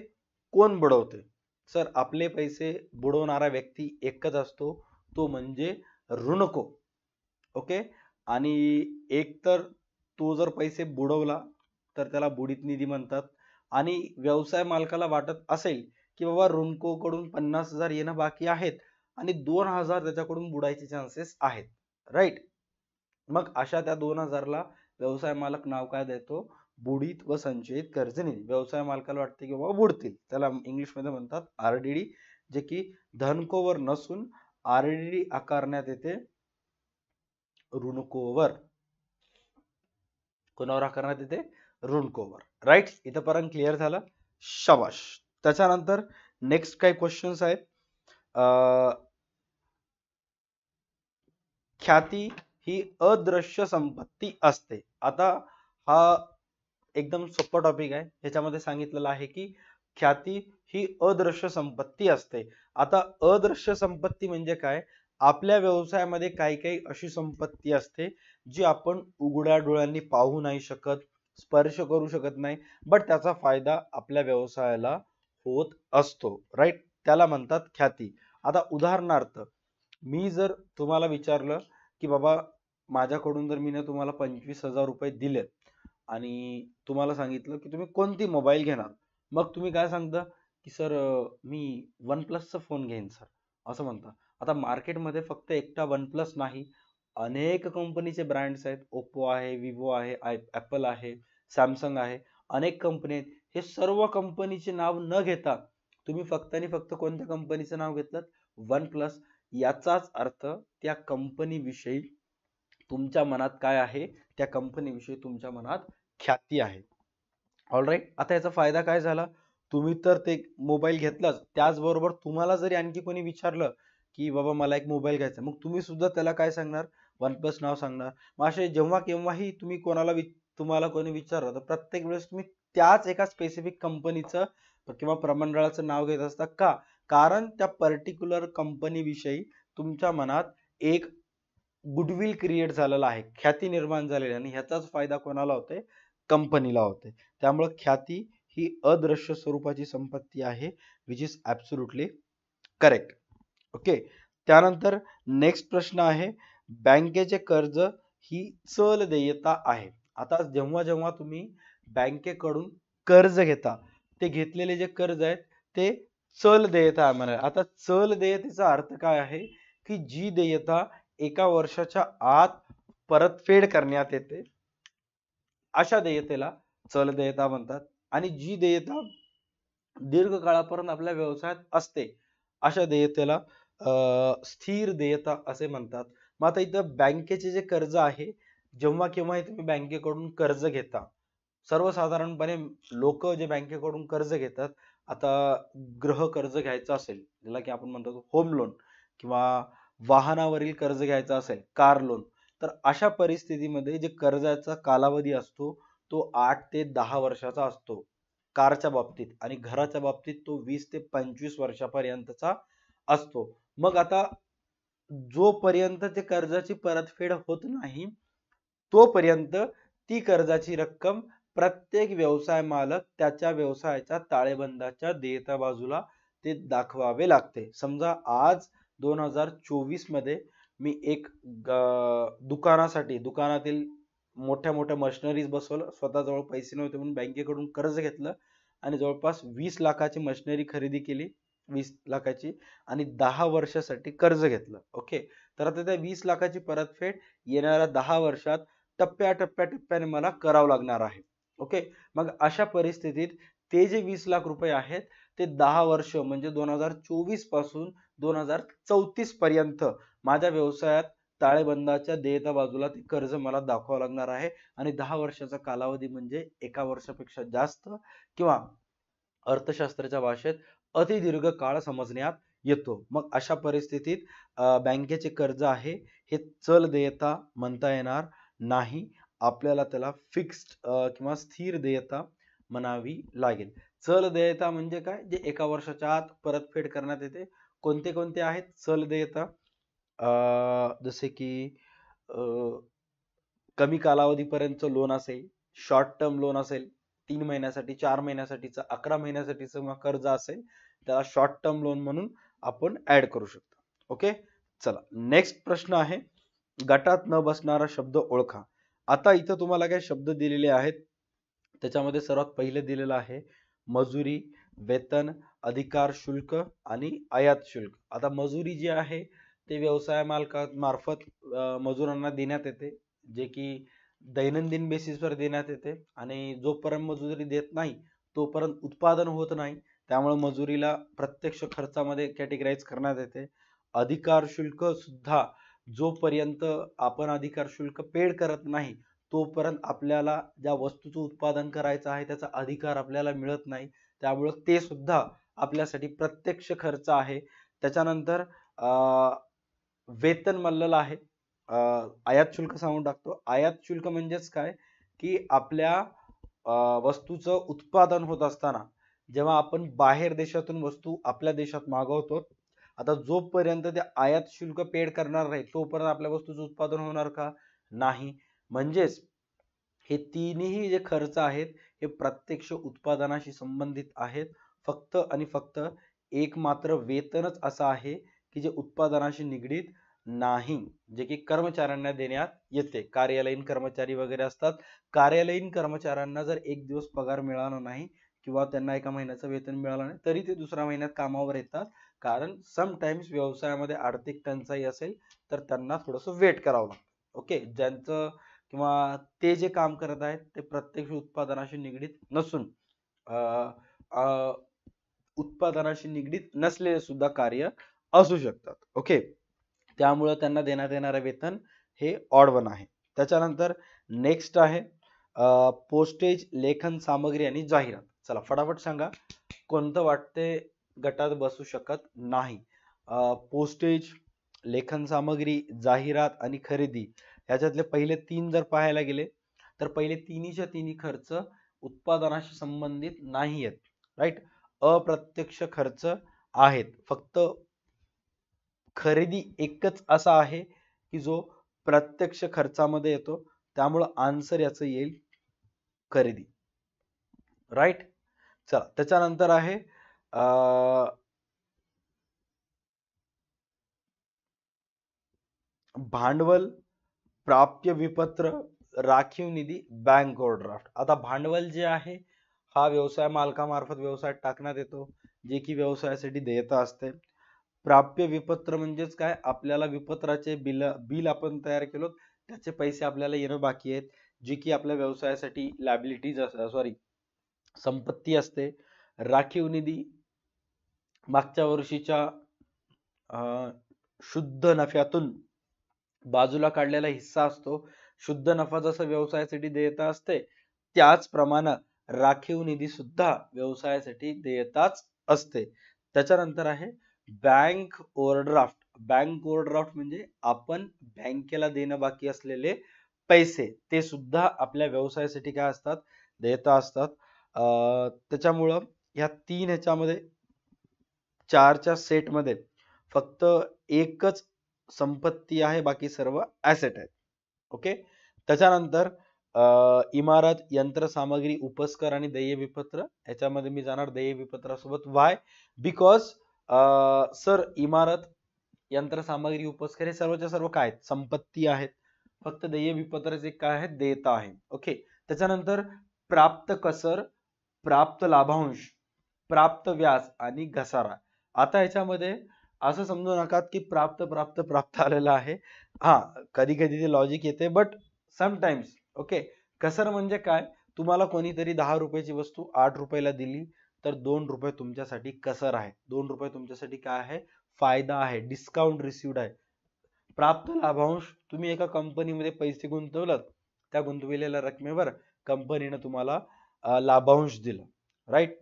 A: कोण बुडवते? सर, आपले पैसे बुडवणारा व्यक्ती एकच असतो, तो म्हणजे ऋणको. ओके. आणि एक तर तो जर पैसे बुडवला तर त्याला बुडीत निधी म्हणतात. आणि व्यवसाय मालकाला वाटत असेल की बाबा ऋणको कडून 50,000 येणं बाकी आहेत आणि 2,000 त्याच्याकडून बुडायचे चान्सेस आहेत. राईट. मग अशा त्या 2,000ला व्यवसाय मालक नाव काय देतो? बुडीत व संचयित कर्ज निधी. व्यवसाय मालकाला वाटते की बाबा बुडतील, त्याला इंग्लिश मध्ये म्हणतात आरडीडी, जे की धनकोवर नसून आरडीडी आकारण्यात येते ऋणकोवर. कोणावर आकारण्यात येते? ऋणकोवर. राईट, इथपर्यंत क्लिअर झालं? शाबाश. त्याच्यानंतर नेक्स्ट काही क्वेश्चन्स आहेत. ख्याती ही अदृश्य संपत्ती असते. आता हा एकदम सोपा टॉपिक आहे. ह्याच्यामध्ये सांगितलेलं आहे की ख्याती ही अदृश्य संपत्ती असते. आता अदृश्य संपत्ती म्हणजे काय? आपल्या व्यवसायामध्ये काही काही अशी संपत्ती असते जी आपण उघड्या डोळ्यांनी पाहू नाही शकत, स्पर्श करू शकत नाही, बट त्याचा फायदा आपल्या व्यवसायाला होत असतो. राईट, त्याला म्हणतात ख्याती. आता उदाहरणार्थ मी जर तुम्हाला विचारलं की बाबा माझ्याकडून जर मी तुम्हाला 25,000 रुपये दिले आणि तुम्हाला सांगितलं की तुम्ही कोणती मोबाईल घेणार, मग तुम्ही काय सांगता की सर मी वन प्लसचा फोन घेईन सर, असं म्हणता. आता मार्केटमध्ये फक्त एकटा वन प्लस नाही, अनेक कंपनीचे ब्रँड्स आहेत. ओप्पो आहे, विवो आहे, ॲपल आहे, सॅमसंग आहे, अनेक कंपनी आहेत. हे सर्व कंपनीचे नाव न घेता तुम्ही फक्त आणि फक्त कोणत्या कंपनीचं नाव घेतलं? One plus. याचाच अर्थ त्या कंपनी विषयी तुमच्या मनात काय आहे? त्या कंपनी विषयी तुमच्या मनात ख्याती आहे. ऑलराईट. आता याचा फायदा काय झाला? तुम्ही तर ते मोबाईल घेतलाच, त्याचबरोबर तुम्हाला जरी आणखी कोणी विचारलं की बाबा मला एक मोबाईल घ्यायचा, मग तुम्ही सुद्धा त्याला काय सांगणार? वन प्लस नाव सांगणार. मग असे जेव्हा केव्हाही तुम्ही तुम्हाला कोणी विचारलं तर प्रत्येक वेळेस तुम्ही त्याच एका स्पेसिफिक कंपनीचं किंवा प्रमंडळाचं नाव घेत असता. का? कारण त्या पर्टिक्युलर कंपनी विषयी तुमच्या मनात एक गुडविल क्रिएट झालेला आहे, ख्याती निर्माण झालेली आहे, आणि ह्याचाच फायदा कोणाला होतोय? कंपनीला होते. त्यामुळे ख्याती ही अदृश्य स्वरूपाची संपत्ती आहे, which is absolutely correct. Okay. त्यानंतर नेक्स्ट प्रश्न आहे, बँकेचे कर्ज ही चल देयता आहे. आता जेव्हा जेव्हा तुम्ही बँकेकडून कर्ज घेता, ते घेतलेले जे कर्ज आहेत ते चल देयता म्हणा. आता चल देयतेचा अर्थ काय आहे? की जी देयता एका वर्षाच्या आत परतफेड करण्यात येते, अशा देयतेला चल देयता म्हणतात. आणि जी देयता दीर्घकाळापर्यंत आपल्या व्यवसायात असते, अशा देयतेला स्थिर देयता असे म्हणतात. मग आता इथं बँकेचे जे कर्ज आहे, जेव्हा केव्हा तुम्ही बँकेकडून कर्ज घेता, सर्वसाधारणपणे लोक जे बँकेकडून कर्ज घेतात, आता गृह कर्ज घ्यायचं असेल, ज्याला की आपण म्हणतो होम लोन, किंवा वाहनावरील कर्ज घ्यायचं असेल, कार लोन, तर अशा परिस्थितीमध्ये जे कर्जाचा कालावधी असतो तो 8 ते 10 वर्षाचा असतो कारच्या बाबतीत, आणि घराच्या बाबतीत तो 20 ते 25 वर्षापर्यंतचा असतो. मग आता जोपर्यंत ते कर्जाची परतफेड होत नाही तोपर्यंत ती कर्जाची रक्कम प्रत्येक व्यवसाय मालक त्याच्या व्यवसायाच्या ताळेबंदाच्या देयता बाजूला ते दाखवावे लागते. समजा आज 2024 मध्ये मी एक दुकानातील मोठ्या मोठ्या मशिनरीज बसवलं, स्वतःजवळ पैसे नव्हते म्हणून बँकेकडून कर्ज घेतलं आणि जवळपास 20 लाखाची मशिनरी खरेदी केली, 20 लाखाची, आणि 10 वर्षासाठी कर्ज घेतलं. ओके. तर आता त्या 20 लाखाची परतफेड येणाऱ्या 10 वर्षात टप्प्याटप्प्याने मला करावं लागणार आहे. ओके. मग अशा परिस्थितीत ते जे 20 लाख रुपये आहेत ते 10 वर्ष म्हणजे 2024 पासून 2034 पर्यंत माझ्या व्यवसायात ताळेबंदाच्या देयता बाजूला ते कर्ज मला दाखवावं लागणार आहे. आणि 10 वर्षाचा कालावधी म्हणजे एका वर्षापेक्षा जास्त किंवा अर्थशास्त्राच्या भाषेत अतिदीर्घ काळ समजण्यात येतो. मग अशा परिस्थितीत बँकेचे कर्ज आहे हे चल देयता म्हणता येणार नाही. आपल्याला त्याला फिक्स्ड किंवा स्थिर देयता म्हणावी लागेल. चल देयता म्हणजे काय, जे एका वर्षाच्या आत परतफेड करण्यात येते. कोणते कोणते आहेत चल देयता? जसे की कमी कालावधीपर्यंत लोन असेल, शॉर्ट टर्म लोन असेल, 3 महिन्यासाठी, 4 महिन्यासाठीचं, 11 महिन्यासाठीचं कर्ज असेल, त्याला शॉर्ट टर्म लोन म्हणून आपण ऍड करू शकतो. ओके, चला नेक्स्ट प्रश्न आहे, गटात न बसणारा शब्द ओळखा. आता इथं तुम्हाला काही शब्द दिलेले आहेत, त्याच्यामध्ये सर्वात पहिले दिलेलं आहे मजुरी, वेतन, अधिकार शुल्क आणि आयात शुल्क. आता मजुरी जी आहे ते व्यवसाय मालकामार्फत मजुरांना देण्यात येते, जे की दैनंदिन बेसिसवर देण्यात येते, आणि जोपर्यंत मजुरी देत नाही तोपर्यंत उत्पादन होत नाही, त्यामुळे मजुरीला प्रत्यक्ष खर्चामध्ये कॅटेगराईज करण्यात येते. अधिकार शुल्क सुद्धा जोपर्यंत आपण अधिकार शुल्क पेड करत नाही तोपर्यंत आपल्याला ज्या वस्तूचं उत्पादन करायचं आहे त्याचा अधिकार आपल्याला मिळत नाही, त्यामुळे ते सुद्धा आपल्यासाठी प्रत्यक्ष खर्च आहे. त्याच्यानंतर वेतन म्हणलेलं आहे. आयात शुल्क सांगून टाकतो. आयात शुल्क म्हणजेच काय, की आपल्या वस्तूचं उत्पादन होत असताना जेव्हा आपण बाहेर देशातून वस्तू आपल्या देशात मागवतो, आता जोपर्यंत ते आयात शुल्क पेड करणार नाही तोपर्यंत आपल्या वस्तूचं उत्पादन होणार का, नाही. म्हणजेच हे तिन्ही जे खर्च आहेत हे प्रत्यक्ष उत्पादनाशी संबंधित आहेत. फक्त आणि फक्त एक मात्र वेतनच असं आहे की जे उत्पादनाशी निगडीत नाही, जे की कर्मचाऱ्यांना देण्यात येते. कार्यालयीन कर्मचारी वगैरे असतात, कार्यालयीन कर्मचाऱ्यांना जर एक दिवस पगार मिळाला नाही किंवा त्यांना एका महिन्याचं वेतन मिळालं नाही तरी ते दुसऱ्या महिन्यात कामावर येतात, कारण समटाइम्स व्यवसायामध्ये आर्थिक टंचाई असेल तर त्यांना थोडंसं वेट करावं लागतं. ओके, ज्यांचं किंवा ते जे काम करत आहेत ते प्रत्यक्ष उत्पादनाशी निगडीत नसून उत्पादनाशी निगडीत नसलेले सुद्धा कार्य असू शकतात. ओके, त्यामुळे त्यांना देण्यात येणारे वेतन हे ऑड वन आहे. त्याच्यानंतर नेक्स्ट आहे पोस्टेज, लेखन सामग्री आणि जाहिरात. चला फटाफट सांगा कोणतं वाटते गटात बसू शकत नाही. पोस्टेज, लेखन सामग्री, जाहिरात आणि खरेदी याच्यातले पहिले 3 जर पाहायला गेले तर पहिले तिन्हीच्या तिन्ही खर्च उत्पादनाशी संबंधित नाही आहेत. राईट, अप्रत्यक्ष खर्च आहेत. फक्त खरेदी एकच असा आहे की जो प्रत्यक्ष खर्चामध्ये येतो, त्यामुळे आन्सर याचं येईल खरेदी. राईट, चला त्याच्यानंतर आहे भांडवल, प्राप्य विपत्र, राखीव निधी, बँक ओव्हरड्राफ्ट. आता भांडवल जे आहे हा व्यवसाय मालकामार्फत व्यवसायात टाकण्यात येतो, जे की व्यवसायासाठी देयता असते. प्राप्य विपत्र म्हणजेच काय, आपल्याला विपत्राचे बिल आपण तयार केलो त्याचे पैसे आपल्याला येणं बाकी आहेत, जे की आपल्या व्यवसायासाठी लायबिलिटीज संपत्ती असते. राखीव निधी मागच्या वर्षीच्या शुद्ध नफ्यातून बाजूला काढलेला हिस्सा असतो. शुद्ध नफा जसं व्यवसायासाठी देयता असते त्याचप्रमाणे राखीव निधी सुद्धा व्यवसायासाठी देयताच असते. त्याच्यानंतर आहे बँक ओव्हरड्राफ्ट. बँक ओव्हरड्राफ्ट म्हणजे आपण बँकेला देणं बाकी असलेले पैसे, ते सुद्धा आपल्या व्यवसायासाठी काय असतात, देयता असतात. त्याच्यामुळं ह्या 3 ह्याच्यामध्ये 4च्या सेटमध्ये फक्त एकच संपत्ती आहे, बाकी सर्व ऍसेट आहेत. ओके, त्याच्यानंतर इमारत, यंत्रसामग्री, उपस्कर आणि देय विपत्र. याच्यामध्ये मी जाणार देय विपत्रासोबत. वाय? बिकॉज सर इमारत, यंत्रसामग्री, उपस्कर हे सर्वच्या सर्व काय आहेत, संपत्ती आहेत. फक्त देय विपत्राचे काय आहेत, देयता आहे. ओके, त्याच्यानंतर प्राप्त कसर, प्राप्त लाभांश, प्राप्त व्याज आणि घसारा. आता याच्यामध्ये असं समजू नका की प्राप्त प्राप्त प्राप्त आलेलं आहे. हा, कधी कधी ते लॉजिक येते, बट समटाइम्स. ओके, कसर म्हणजे काय, तुम्हाला कोणीतरी 10 रुपयाची वस्तू 8 रुपयाला दिली तर 2 रुपये तुमच्यासाठी कसर आहे, 2 रुपये तुमच्यासाठी काय आहे, फायदा आहे, डिस्काउंट रिसिव्ड आहे. प्राप्त लाभांश, तुम्ही एका कंपनीमध्ये पैसे गुंतवलात, त्या गुंतवलेल्या रकमेवर कंपनीने तुम्हाला लाभांश दिला. राईट,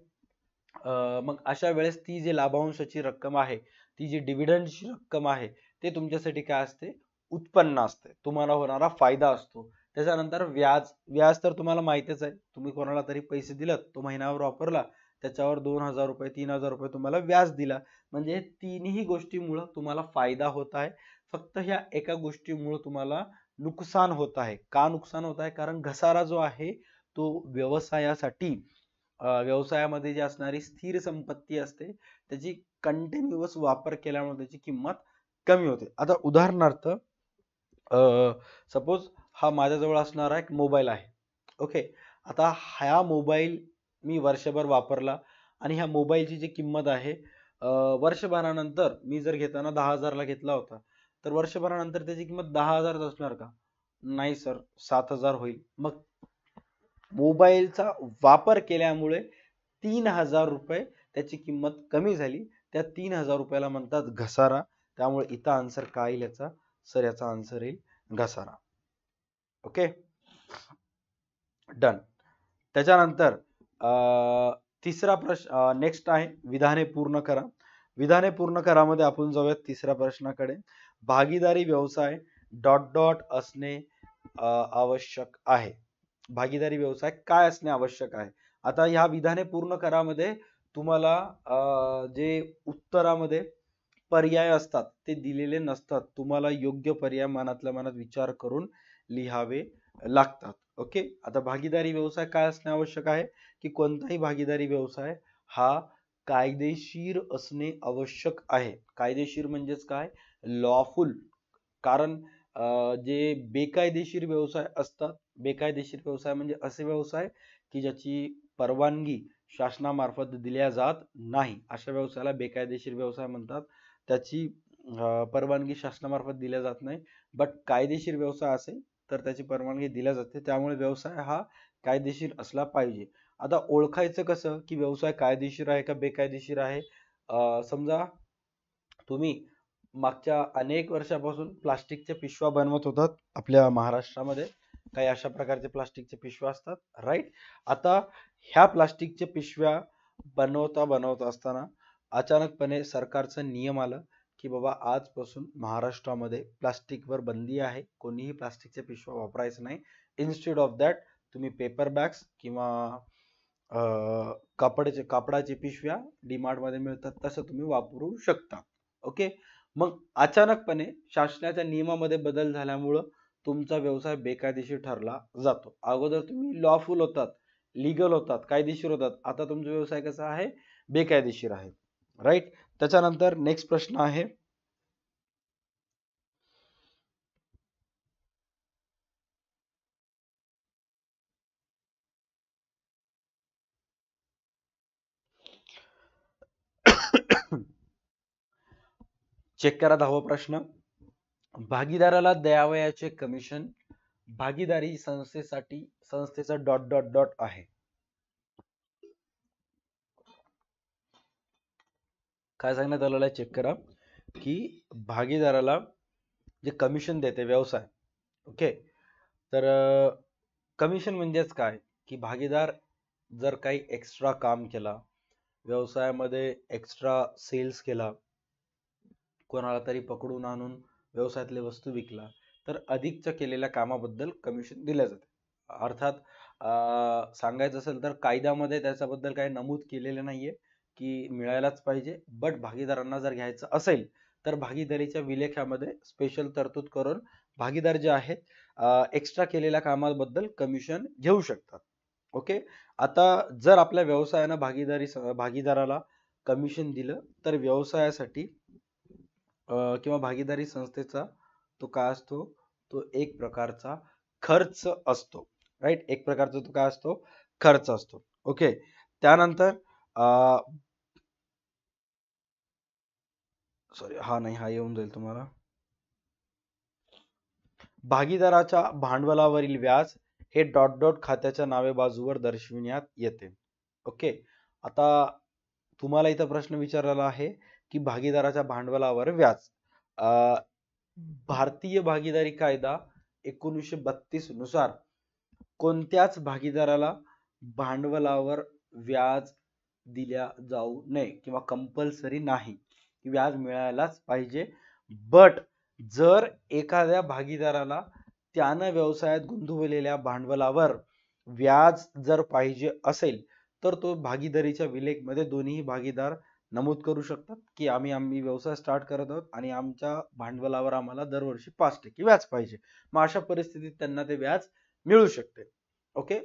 A: मग अशा वेळेस ती जी लाभांशाची रक्कम आहे, ती जी डिव्हिडंडची रक्कम आहे, ते तुमच्यासाठी काय असते? उत्पन्न असते. तुम्हाला होणारा फायदा असतो. त्याच्यानंतर व्याज. व्याज तर तुम्हाला माहितीच आहे. तुम्ही कोणाला तरी पैसे दिलेत, तो महिन्यावर वापरला, त्याच्यावर 2,000 रुपये, 3,000 रुपये तुम्हाला व्याज दिला. म्हणजे तिन्ही गोष्टीमुळे तुम्हाला फायदा होत आहे. फक्त ह्या एका गोष्टीमुळे तुम्हाला नुकसान होत आहे. का नुकसान होत आहे? कारण घसारा जो आहे तो व्यवसायासाठी व्यवसायामध्ये जी असणारी स्थिर संपत्ती असते त्याची कंटिन्युअस वापर केल्यामुळे त्याची किंमत कमी होते. आता उदाहरणार्थ सपोज हा माझ्याजवळ असणारा एक मोबाईल आहे. ओके. आता हा मोबाईल मी वर्षभर वापरला आणि ह्या मोबाईलची जी किंमत आहे वर्षभरानंतर मी जर घेताना 10,000 ला घेतला होता, तर वर्षभरानंतर त्याची किंमत 10,000 असणार का? नाही सर, 7,000 होईल. मग मोबाईलचा वापर केल्यामुळे 3,000 रुपये त्याची किंमत कमी झाली. त्या 3,000 रुपयाला म्हणतात घसारा. त्यामुळे इथं आन्सर काय येईल याचा? सर याचा आन्सर येईल घसारा. Okay, done. त्याच्यानंतर तिसरा प्रश्न नेक्स्ट आहे विधाने पूर्ण करा. विधाने पूर्ण करामध्ये आपण जाऊयात तिसऱ्या प्रश्नाकडे. भागीदारी व्यवसाय डॉट डॉट असणे आवश्यक आहे. भागीदारी व्यवसाय काय असणे आवश्यक आहे? आता ह्या विधाने पूर्ण करामध्ये तुम्हाला जे उत्तरामध्ये पर्याय असतात ते दिलेले नसतात. तुम्हाला योग्य पर्याय मनातल्या मनात विचार करून लिहावे लागतात. ओके. आता भागीदारी व्यवसाय काय असणे आवश्यक आहे? की कोणताही भागीदारी व्यवसाय हा कायदेशीर असणे आवश्यक आहे. कायदेशीर म्हणजेच काय? लॉफुल. कारण जे बेकायदेशीर व्यवसाय असतात, बेकायदेशीर व्यवसाय म्हणजे असे व्यवसाय की ज्याची परवानगी शासनामार्फत दिल्या जात नाही, अशा व्यवसायाला बेकायदेशीर व्यवसाय म्हणतात. त्याची परवानगी शासनामार्फत दिल्या जात नाही. बट कायदेशीर व्यवसाय असेल तर त्याची परवानगी दिल्या जाते. त्यामुळे व्यवसाय हा कायदेशीर असला पाहिजे. आता ओळखायचं कसं की व्यवसाय कायदेशीर आहे का बेकायदेशीर आहे? समजा तुम्ही मागच्या अनेक वर्षापासून प्लास्टिकच्या पिशव्या बनवत होतात आपल्या महाराष्ट्रामध्ये. काही अशा प्रकारचे प्लास्टिकच्या पिशव्या असतात, राईट? आता ह्या प्लास्टिकच्या पिशव्या बनवता असताना अचानकपणे सरकारचा नियम आला की बाबा आजपासून महाराष्ट्रामध्ये प्लास्टिकवर बंदी आहे. कोणीही प्लास्टिकच्या पिशव्या वापरायचं नाही. इन्स्टेड ऑफ दॅट तुम्ही पेपर बॅग्स किंवा कापडाची पिशव्या डीमार्ट मध्ये मिळतात तसं तुम्ही वापरू शकता. ओके. मग अचानकपणे शासनाच्या नियमामध्ये बदल झाल्यामुळं तुमचा व्यवसाय बेकायदेशीर ठरला जातो. अगोदर तुम्ही लॉफुल होतात, लीगल होतात, कायदेशीर होतात. आता तुमचा व्यवसाय कसा आहे? बेकायदेशीर आहे, राईट? त्याच्यानंतर नेक्स्ट प्रश्न आहे चेक करा 10वा प्रश्न. भागीदाराला द्यावयाचे कमिशन भागीदारी संस्थेचा डॉट डॉट डॉट आहे. काय सांगण्यात आलेलं आहे? चेक करा की भागीदाराला जे कमिशन देते व्यवसाय, ओके, तर कमिशन म्हणजेच काय की भागीदार जर काही एक्स्ट्रा काम केला, व्यवसायामध्ये एक्स्ट्रा सेल्स केला, कोणाला तरी पकडून आणून व्यवसायातले वस्तू विकला, तर अधिकच्या केलेल्या कामाबद्दल कमिशन दिले जाते. अर्थात सांगायचं असेल तर कायद्यामध्ये त्याच्याबद्दल काही नमूद केलेले नाहीये की मिळायलाच पाहिजे. बट भागीदारांना जर घ्यायचं असेल तर भागीदारीच्या विलेखामध्ये स्पेशल तरतूद करून भागीदार जे आहेत एक्स्ट्रा केलेल्या कामाबद्दल कमिशन घेऊ शकतात. ओके. आता जर आपल्या व्यवसायानं भागीदाराला कमिशन दिलं तर व्यवसायासाठी किंवा भागीदारी संस्थेचा तो काय असतो? तो एक प्रकारचा खर्च असतो, राईट? एक प्रकारचा तो काय असतो? खर्च असतो. ओके. त्यानंतर सॉरी, हा नाही, हा येऊन जाईल तुम्हाला. भागीदाराच्या भांडवलावरील व्याज हे डॉट डॉट खात्याच्या नावे बाजूवर दर्शविण्यात येते. ओके. आता तुम्हाला इथं प्रश्न विचारलेला आहे की भागीदाराच्या भांडवलावर व्याज. भारतीय भागीदारी कायदा 1932 नुसार कोणत्याच भागीदाराला भांडवलावर व्याज दिल्या जाऊ नये किंवा कंपल्सरी नाही की व्याज मिळायलाच पाहिजे. बट जर एखाद्या भागीदाराला त्यानं व्यवसायात गुंतवलेल्या भांडवलावर व्याज जर पाहिजे असेल तर तो भागीदारीच्या विलेखमध्ये दोन्ही भागीदार नमूद करू शकतात की आम्ही व्यवसाय स्टार्ट करत आहोत आणि आमच्या भांडवलावर आम्हाला दरवर्षी 5% व्याज पाहिजे. मग अशा परिस्थितीत त्यांना ते व्याज मिळू शकते. ओके,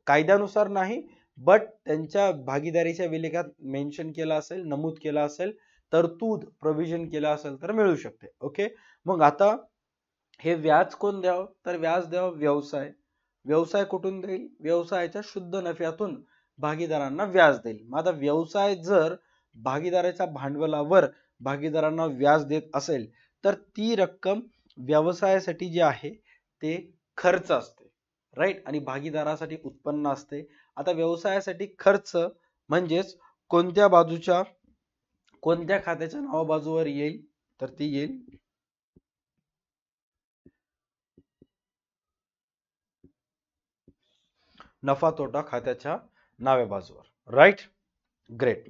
A: कायद्यानुसार नाही, बट त्यांच्या भागीदारीच्या विलेखात मेन्शन केला असेल, नमूद केला असेल, तरतूद प्रोव्हिजन केला असेल तर मिळू शकते. ओके, मग आता हे व्याज कोण द्यावं, तर व्याज द्यावं व्यवसाय. व्यवसाय कुठून देईल, व्यवसायाच्या शुद्ध नफ्यातून भागीदारांना व्याज देईल. मग आता व्यवसाय जर भागीदाराच्या भांडवलावर भागीदारांना व्याज देत असेल तर ती रक्कम व्यवसायासाठी जी आहे ते खर्च असते, राईट, आणि भागीदारासाठी उत्पन्न असते. आता व्यवसायासाठी खर्च म्हणजेच कोणत्या बाजूच्या कोणत्या खात्याच्या नावा बाजूवर येईल, तर ती येईल नफा तोटा खात्याच्या नाव्या बाजूवर, राईट. ग्रेट.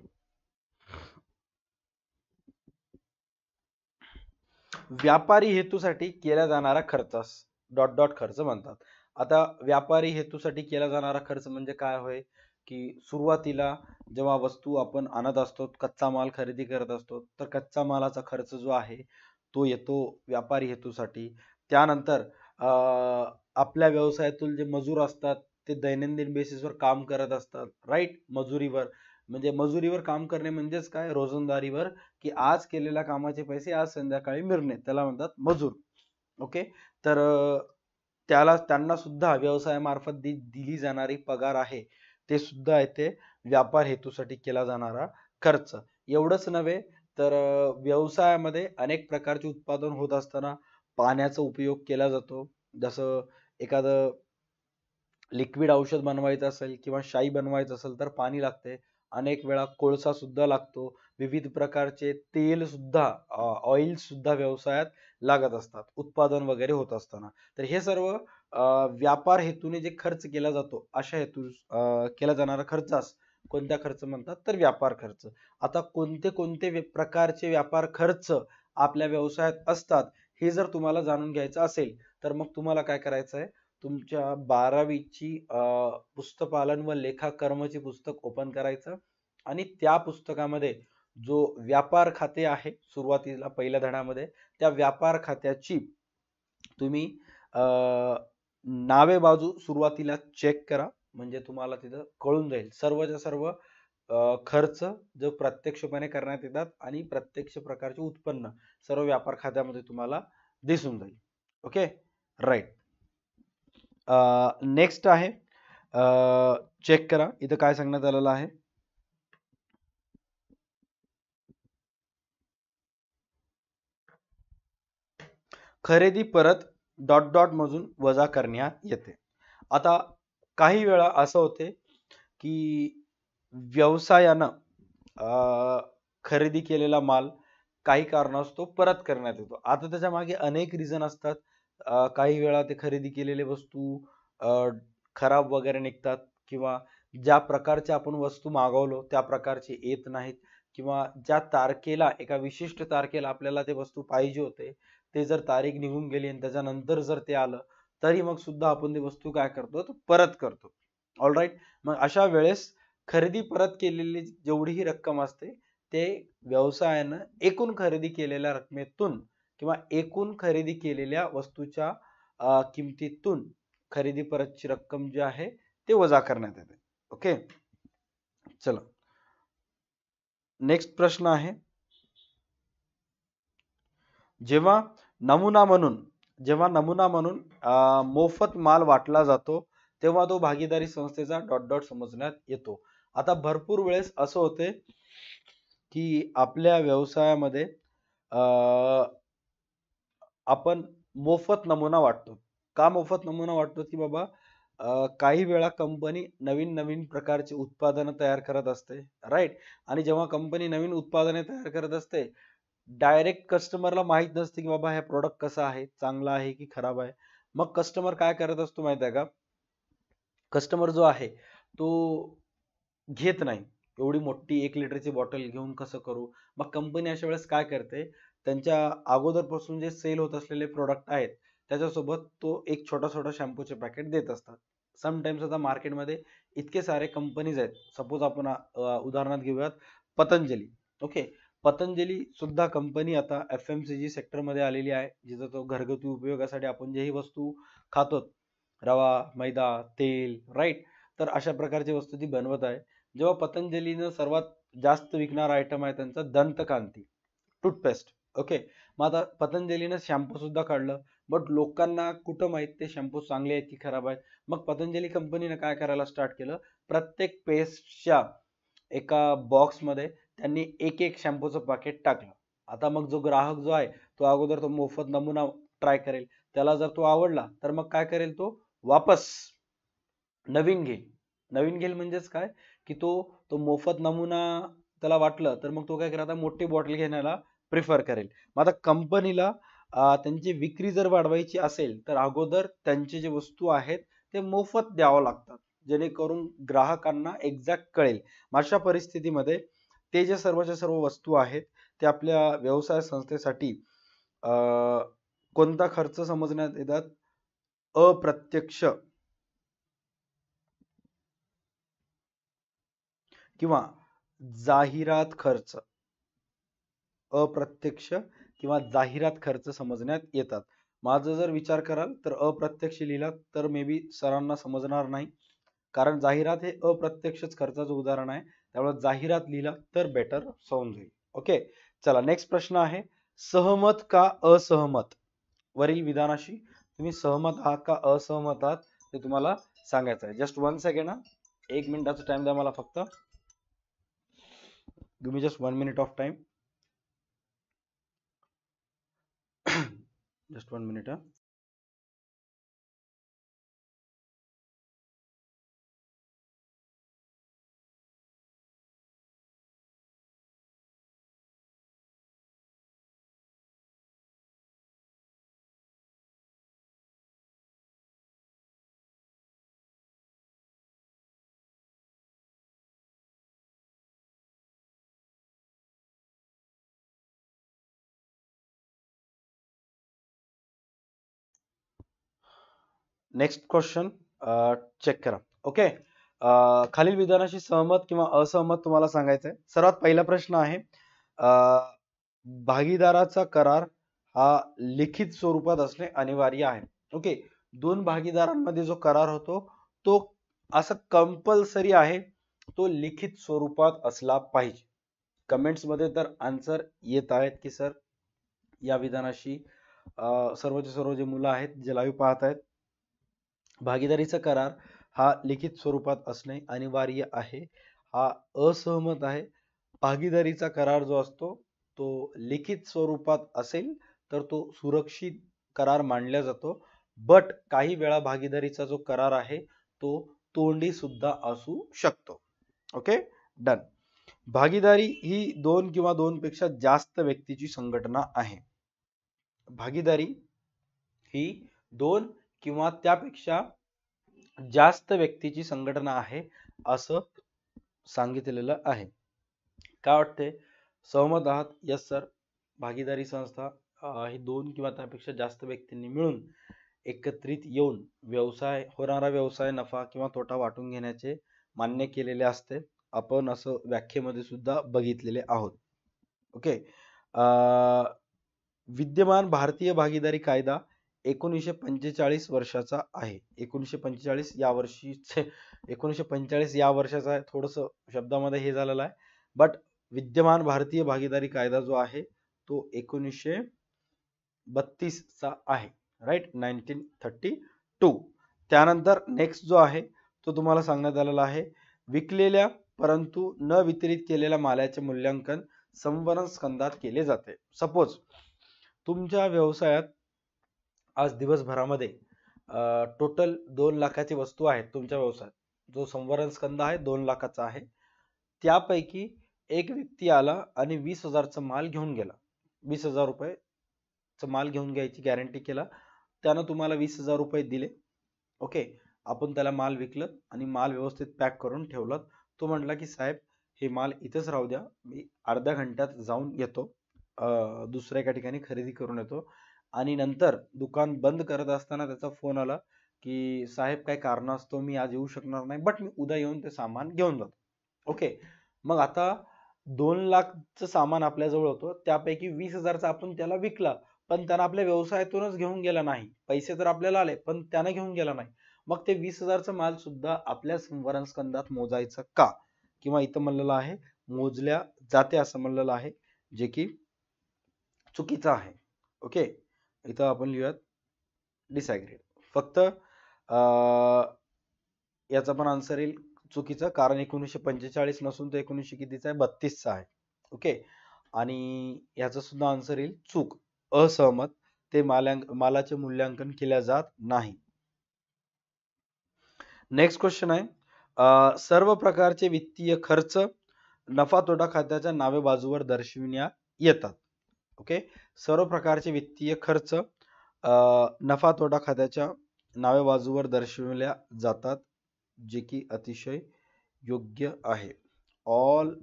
A: व्यापारी हेतूसाठी केला जाणारा खर्चास डॉट डॉट खर्च म्हणतात. आता व्यापारी हेतूसाठी केला जाणारा खर्च म्हणजे काय होय, की सुरुवातीला जेव्हा वस्तू आपण आणत असतो, कच्चा माल खरेदी करत असतो, तर कच्चा मालाचा खर्च जो आहे तो येतो व्यापारी हेतूसाठी. त्यानंतर आपल्या व्यवसायातील जे मजूर असतात ते दैनंदिन बेसिसवर काम करत असतात, राईट, मजुरीवर. म्हणजे मजुरीवर काम करणे म्हणजेच काय, रोजंदारीवर, की आज केलेल्या कामाचे पैसे आज संध्याकाळी मिळणे, त्याला म्हणतात मजूर. ओके, तर त्यांना सुद्धा व्यवसायामार्फत दिली जाणारी पगार आहे ते सुद्धा येते व्यापार हेतूसाठी केला जाणारा खर्च. एवढंच नव्हे तर व्यवसायामध्ये अनेक प्रकारचे उत्पादन होत असताना पाण्याचा उपयोग केला जातो. जसं एखादं लिक्विड औषध बनवायचं असेल किंवा शाई बनवायचं असेल तर पाणी लागते. अनेक वेळा कोळसा सुद्धा लागतो. विविध प्रकारचे तेल सुद्धा, ऑइल सुद्धा व्यवसायात लागत असतात उत्पादन वगैरे होत असताना. तर हे सर्व व्यापार हेतूने जे खर्च केला जातो अशा हेतू केला जाणारा खर्चास कोणत्या खर्च म्हणतात, तर व्यापार खर्च. आता कोणते कोणते प्रकारचे व्यापार खर्च आपल्या व्यवसायात असतात हे जर तुम्हाला जाणून घ्यायचं असेल तर मग तुम्हाला काय करायचं आहे, तुमच्या 12वीची पुस्तपालन व लेखाकर्मचे पुस्तक ओपन करायचं आणि त्या पुस्तकामध्ये जो व्यापार खाते आहे सुरुवातीला पहिल्या धड्यामध्ये, त्या व्यापार खात्याची तुम्ही नावे बाजू सुरुवातीला चेक करा. म्हणजे तुम्हाला तिथं कळून जाईल सर्वच्या सर्व खर्च जो प्रत्यक्षपणे करण्यात येतात आणि प्रत्यक्ष प्रकारचे उत्पन्न सर्व व्यापार खात्यामध्ये तुम्हाला दिसून जाईल. Okay, right. नेक्स्ट आहे, चेक करा इथं काय सांगण्यात आलेलं आहे. खरेदी परत डॉट डॉट मधून वजा करण्यात येते. आता काही वेळा असं होते की व्यवसायानं खरेदी केलेला माल काही कारणास्तव परत करण्यात येतो. आता त्याच्या मागे अनेक रिझन असतात. काही वेळा ते खरेदी केलेले वस्तू खराब वगैरे निघतात किंवा ज्या प्रकारचे आपण वस्तू मागवलो त्या प्रकारचे येत नाहीत किंवा ज्या तारखेला एका विशिष्ट तारखेला आपल्याला ते वस्तू पाहिजे होते ते जर तारीख निघून गेली आणि त्याच्यानंतर जर ते आलं तरी मग सुद्धा आपण ती वस्तू काय करतो, तर परत करतो. ऑलराईट. मग अशा वेळेस खरेदी परत केलेली जेवढीही रक्कम असते ते व्यवसायानं एकूण खरेदी केलेल्या रकमेतून किंवा एकूण खरेदी केलेल्या वस्तूच्या किमतीतून खरेदी परतची रक्कम जी आहे ते वजा करण्यात येते. ओके, चला नेक्स्ट प्रश्न आहे, जेव्हा नमुना म्हणून मोफत माल वाटला जातो तेव्हा तो भागीदारी संस्थेचा डॉट डॉट समजण्यात येतो. आता भरपूर वेळेस असं होते की आपल्या व्यवसायामध्ये आपण मोफत नमुना वाटतो. का मोफत नमुना वाटतो, की बाबा काही वेळा कंपनी नवीन नवीन प्रकारची उत्पादनं तयार करत असते, राईट, आणि जेव्हा कंपनी नवीन उत्पादने तयार करत असते डायरेक्ट कस्टमरला माहित नसते की बाबा हे प्रोडक्ट कसा आहे, चांगला आहे की खराब आहे. मग कस्टमर काय करत असतो माहित आहे का, कस्टमर जो आहे तो घेत नाही. एवढी मोठी 1 लिटरची बॉटल घेऊन कसं करू? मग कंपनी अशा वेळेस काय करते, त्यांच्या अगोदरपासून जे सेल होत असलेले प्रोडक्ट आहेत त्याच्यासोबत तो एक छोटा छोटा शॅम्पूचे पॅकेट देत असतात. समटाइम्स आता मार्केटमध्ये इतके सारे कंपनीज आहेत. सपोज आपण उदाहरणार्थ घेऊयात पतंजली. ओके, पतंजली सुद्धा कंपनी आता FMCG सेक्टरमध्ये आलेली आहे, जिथं तो घरगुती उपयोगासाठी आपण जेही वस्तू खातो, रवा, मैदा, तेल, राईट, तर अशा प्रकारची वस्तू ती बनवत आहे. जेव्हा पतंजलीनं सर्वात जास्त विकणारा आयटम आहे त्यांचा दंतकांती टूथपेस्ट. ओके, मग आता पतंजलीनं शॅम्पू सुद्धा काढलं, बट लोकांना कुठं माहित ते शॅम्पू चांगले आहेत की खराब आहेत. मग पतंजली कंपनीनं काय करायला स्टार्ट केलं, प्रत्येक पेस्टच्या एका बॉक्समध्ये त्यांनी एक एक शॅम्पूचं पॅकेट टाकलं. आता मग जो ग्राहक जो आहे तो अगोदर तो मोफत नमुना ट्राय करेल, त्याला जर तो आवडला तर मग काय करेल, तो वापस नवीन घेईल. नवीन घेईल म्हणजेच काय की तो तो मोफत नमुना त्याला वाटलं तर मग तो काय करेल, आता मोठी बॉटल घेण्याला प्रिफर करेल. मग आता कंपनीला त्यांची विक्री जर वाढवायची असेल तर अगोदर त्यांचे जे वस्तू आहेत ते मोफत द्यावं लागतात, जेणेकरून ग्राहकांना एक्झॅक्ट कळेल. अशा परिस्थितीमध्ये ते जे सर्वच्या सर्व वस्तू आहेत ते आपल्या व्यवसाय संस्थेसाठी कोणता खर्च समजण्यात येतात, अप्रत्यक्ष किंवा जाहिरात खर्च, अप्रत्यक्ष किंवा जाहिरात खर्च समजण्यात येतात. माझं जर विचार कराल तर अप्रत्यक्ष लिहिला तर मे बी सरांना समजणार नाही, कारण जाहिरात हे अप्रत्यक्षच खर्चाचं उदाहरण आहे, त्यामुळे जाहिरात लिहिला तर बेटर समजेल. ओके, चला नेक्स्ट प्रश्न आहे, सहमत का असहमत? वरील विधानाशी तुम्ही सहमत आहात का असहमत आहात ते तुम्हाला सांगायचं आहे. जस्ट 1 सेकंड, 1 मिनिटाचा टाइम द्या मला फक्त. Give me just 1 minute of time. Just 1 minute. Next question check करा. ओके, खालील विधानाशी सहमत किंवा असहमत तुम्हाला सांगायचं आहे. सर्वात पहिला प्रश्न आहे, भागीदाराचा करार हा लिखित स्वरूपात असणे अनिवार्य आहे. ओके, दोन भागीदारांमध्ये जो करार होतो तो असं कंपल्सरी आहे, तो लिखित स्वरूपात असला पाहिजे. कमेंट्स मध्ये तर आन्सर येत आहेत की सर या विधानाशी सर्वचे सर्व जे मुलं आहेत जे लाईव्ह पाहत आहेत, भागीदारीचा करार हा लिखित स्वरूपात असणे अनिवार्य आहे, हा असहमत आहे. भागीदारीचा करार जो असतो तो लिखित स्वरूपात असेल तर तो सुरक्षित करार मानला जातो, बट काही वेळा भागीदारीचा जो करार आहे तो तोंडी सुद्धा असू शकतो. Okay, done. भागीदारी ही दोन किंवा दोन पेक्षा जास्त व्यक्तीची संघटना आहे. भागीदारी ही दोन किंवा त्यापेक्षा जास्त व्यक्तीची संघटना आहे असं सांगितलेलं आहे. काय वाटते, सहमत आहात? यस सर, भागीदारी संस्था ही दोन किंवा त्यापेक्षा जास्त व्यक्तींनी मिळून एकत्रित येऊन होणारा व्यवसाय नफा किंवा तोटा वाटून घेण्याचे मान्य केलेले असते. आपण असं व्याख्येमध्ये सुद्धा बघितलेले आहोत. ओके, विद्यमान भारतीय भागीदारी कायदा 1945 वर्षाचा आहे. 1945 या वर्षी 1945 या वर्षाचा आहे, थोडस शब्दामध्ये हे झालेलं आहे, बट विद्यमान भारतीय भागीदारी कायदा जो आहे तो 1932 चा आहे, राईट, 1932. त्यानंतर नेक्स्ट जो आहे तो तुम्हाला सांगण्यात आलेला आहे, विकलेल्या परंतु न वितरित केलेल्या मालाचे मूल्यांकन संवरण स्कंदात केले जाते. सपोज तुमच्या व्यवसायात आज दिवसभरामध्ये टोटल 2 लाखाची वस्तू आहेत तुमच्या व्यवसायात, जो संवरण स्कंद आहे 2 लाखाचा आहे, त्यापैकी एक व्यक्ती आला आणि 20,000चा माल घेऊन गेला, 20,000 रुपयेचा माल घेऊन घ्यायची गॅरंटी केला, त्यानं तुम्हाला 20,000 रुपये दिले. ओके, आपण त्याला माल विकलं आणि माल व्यवस्थित पॅक करून ठेवलं. तो म्हटला की साहेब हे माल इथंच राहू द्या, मी अर्ध्या घंट्यात जाऊन येतो, दुसऱ्या एका ठिकाणी खरेदी करून येतो. आणि नंतर दुकान बंद करत असताना त्याचा फोन आला की साहेब काही कारणास्तव मी आज येऊ शकणार नाही, बट मी उद्या येऊन ते सामान घेऊन जातो. ओके. मग आता 2 लाखचं सामान आपल्याजवळ होतं, त्यापैकी 20,000चा आपण त्याला विकला, पण त्यानं आपल्या व्यवसायातूनच घेऊन गेला नाही. पैसे तर आपल्याला आले, पण त्यानं घेऊन गेला नाही. मग ते 20,000चा माल सुद्धा आपल्या संवरण स्कंदात मोजायचं का? किंवा इथं म्हणलेलं आहे मोजल्या जाते असं म्हणलेलं आहे, जे की चुकीचं आहे. ओके. इथं आपण लिहूयात डिसॅग्रीड. फक्त याचा पण आन्सर येईल चुकीचं, कारण 1945 नसून तो 1900 कितीचा आहे, 32चा आहे. ओके. आणि याचा सुद्धा आन्सर येईल चूक, असहमत, ते मालाचे मूल्यांकन केल्या जात नाही. नेक्स्ट क्वेश्चन आहे, सर्व प्रकारचे वित्तीय खर्च नफा तोटा खात्याच्या नावे बाजूवर दर्शविण्यात येतात. ओके. सर्व प्रकारचे वित्तीय खर्च नफा तोटा खात्याच्या नावे बाजूवर दर्शविल्या जातात, जे की अतिशय योग्य आहे. ऑल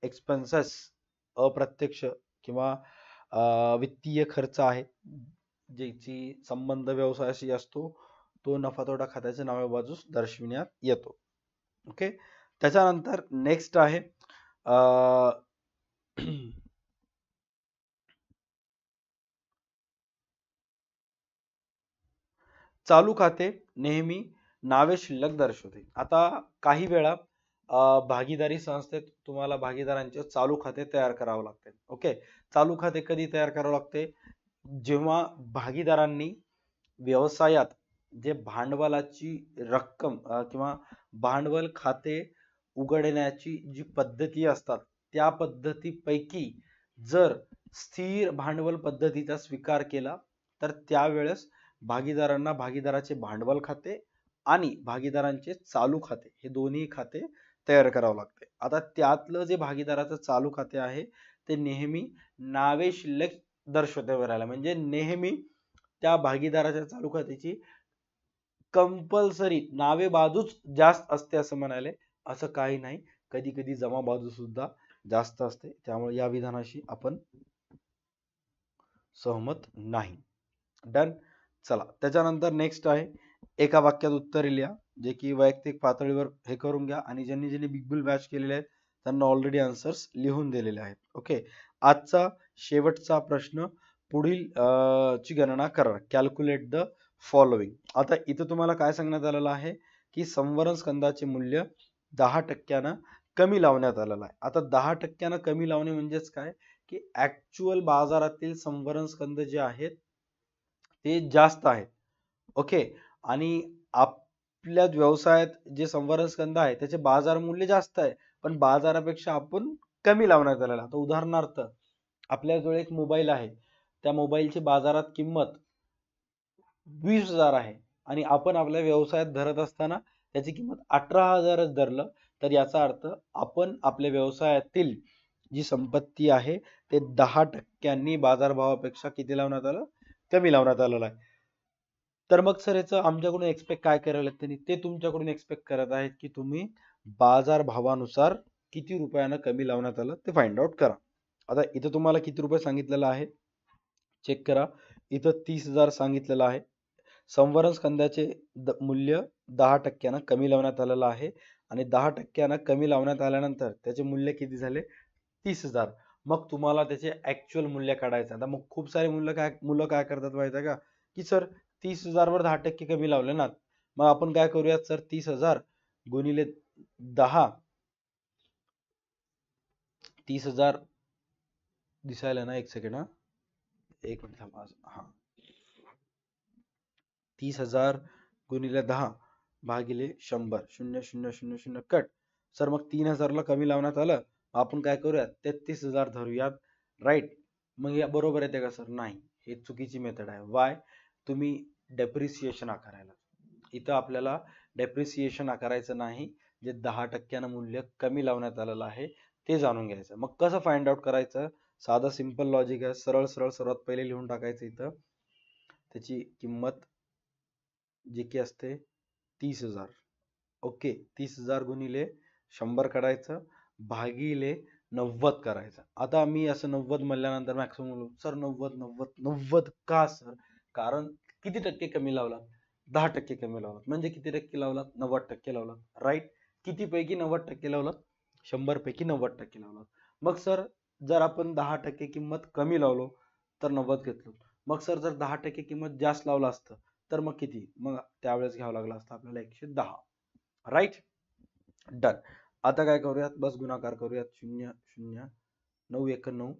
A: एक्सपेन्सेस अप्रत्यक्ष किंवा वित्तीय खर्च आहे, ज्याची संबंध व्यवसायाशी असतो, तो नफा तोटा खात्याच्या नावे बाजूस दर्शविण्यात येतो. ओके. त्याच्यानंतर नेक्स्ट आहे चालू खाते नेहमी नावे शिल्लक दर्शवते. आता काही वेळा भागीदारी संस्थेत तुम्हाला भागीदारांचे चालू खाते तयार करावं लागते. ओके. चालू खाते कधी तयार करावं लागते? जेव्हा भागीदारांनी व्यवसायात जे भांडवलाची रक्कम किंवा भांडवल खाते उघडण्याची जी पद्धती असतात, त्या पद्धतीपैकी जर स्थिर भांडवल पद्धतीचा स्वीकार केला, तर त्यावेळेस भागीदारांना भागीदाराचे भांडवल खाते आणि भागीदारांचे चालू खाते हे दोन्ही खाते तयार करावं लागते. आता त्यातलं जे भागीदाराचं चालू खाते आहे ते नेहमी नावे शिल्लक दर्शवते राहिला, म्हणजे नेहमी त्या भागीदाराच्या चालू खात्याची कंपल्सरी नावे बाजूच जास्त असते असं म्हणाले. असं काही नाही, कधी कधी जमा बाजू सुद्धा जास्त असते, त्यामुळे या विधानाशी आपण सहमत नाही. डन. चला, त्याच्यानंतर नेक्स्ट आहे एका वाक्यात उत्तर लिहा, जे की वैयक्तिक पातळीवर हे करून घ्या, आणि ज्यांनी ज्यांनी बिग बुल बॅच केलेले आहेत त्यांना ऑलरेडी आन्सर्स लिहून दिलेले आहेत. ओके. आजचा शेवटचा प्रश्न, पुढील ची गणना करा, कॅल्क्युलेट द फॉलोइंग. आता इथं तुम्हाला काय सांगण्यात आलेलं आहे की संवरण स्कंदाचे मूल्य 10% कमी लावण्यात आलेलं आहे. आता 10% कमी लावणे म्हणजेच काय की ऍक्च्युअल बाजारातील संवरण स्कंद जे आहेत ते जास्त आहेत. ओके. आणि आपल्या व्यवसायात जे संवरण स्कंद आहे त्याचे बाजार मूल्य जास्त आहे, पण बाजारापेक्षा आपण कमी लावण्यात आलेला. आता उदाहरणार्थ आपल्याजवळ एक मोबाईल आहे, त्या मोबाईलची बाजारात किंमत 20,000 आहे आणि आपण आपल्या व्यवसायात धरत असताना त्याची किंमत 18,000च धरलं, तर याचा अर्थ आपण आपल्या व्यवसायातील जी संपत्ती आहे ते 10% बाजारभावापेक्षा किती लावण्यात आलं, कमी लावण्यात आलेलं आहे. तर मग सर याचं आमच्याकडून एक्सपेक्ट काय करायला त्यांनी, ते तुमच्याकडून एक्सपेक्ट करत आहेत की तुम्ही बाजार भावानुसार किती रुपयानं कमी लावण्यात आलं ते फाइंड आउट करा. आता इथं तुम्हाला किती रुपये सांगितलेलं आहे चेक करा. इथं 30,000 सांगितलेलं आहे. संवरण स्कंदाचे मूल्य 10% कमी लावण्यात आलेलं आहे, आणि 10% कमी लावण्यात आल्यानंतर त्याचे मूल्य किती झाले, 30,000. मग तुम्हाला त्याचे ऍक्च्युअल मूल्य काढायचं. आता मग खूप सारे मुलं काय करतात माहिती आहे का, की सर 30,000 वर 10% कमी लावले ना, मग आपण काय करूयात सर, 30,000 गुणिले 10, 30,000 दिसायला ना, एक सेकंड हा, एक मिनिट थांबा. हा, 30,000 गुणिले 10 भागिले 100, 0,0,0,0 कट. सर मग 3,000ला कमी लावण्यात आलं, आपण काय करूयात 33,000 धरूयात, राईट. मग या बरोबर येते का सर? नाही, हे चुकीची मेथड आहे. वाय? तुम्ही डेप्रिसिएशन आकारायला, इथं आपल्याला डेप्रिसिएशन आकारायचं नाही, जे 10% मूल्य कमी लावण्यात आलेलं आहे ते जाणून घ्यायचं. मग कसं फाइंड आउट करायचं? साधं सिंपल लॉजिक आहे, सरळ सरळ सर्वात पहिले लिहून टाकायचं इथं त्याची किंमत जी की असते 30,000. ओके. 30,000 गुणिले 100 काढायचं भागिले 90 करायचा. आता मी असं 90 म्हणल्यानंतर मॅक्सिमम सर 90 90 90 का सर? कारण किती टक्के कमी लावलात? 10% कमी लावलात. म्हणजे किती टक्के लावलात? 90% लावलात. राईट? किती पैकी 90% लावलात? 100 पैकी 90% लावलात. मग सर जर आपण 10% किंमत कमी लावलो तर 90 घेतलो. मग सर जर 10% किंमत जास्त लावला असतं तर मग किती? मग त्यावेळेस घ्यावं लागलं असतं आपल्याला 110. राईट? डन. आता काय करूयात? बस गुणाकार करूयात. 0 0 9 1 9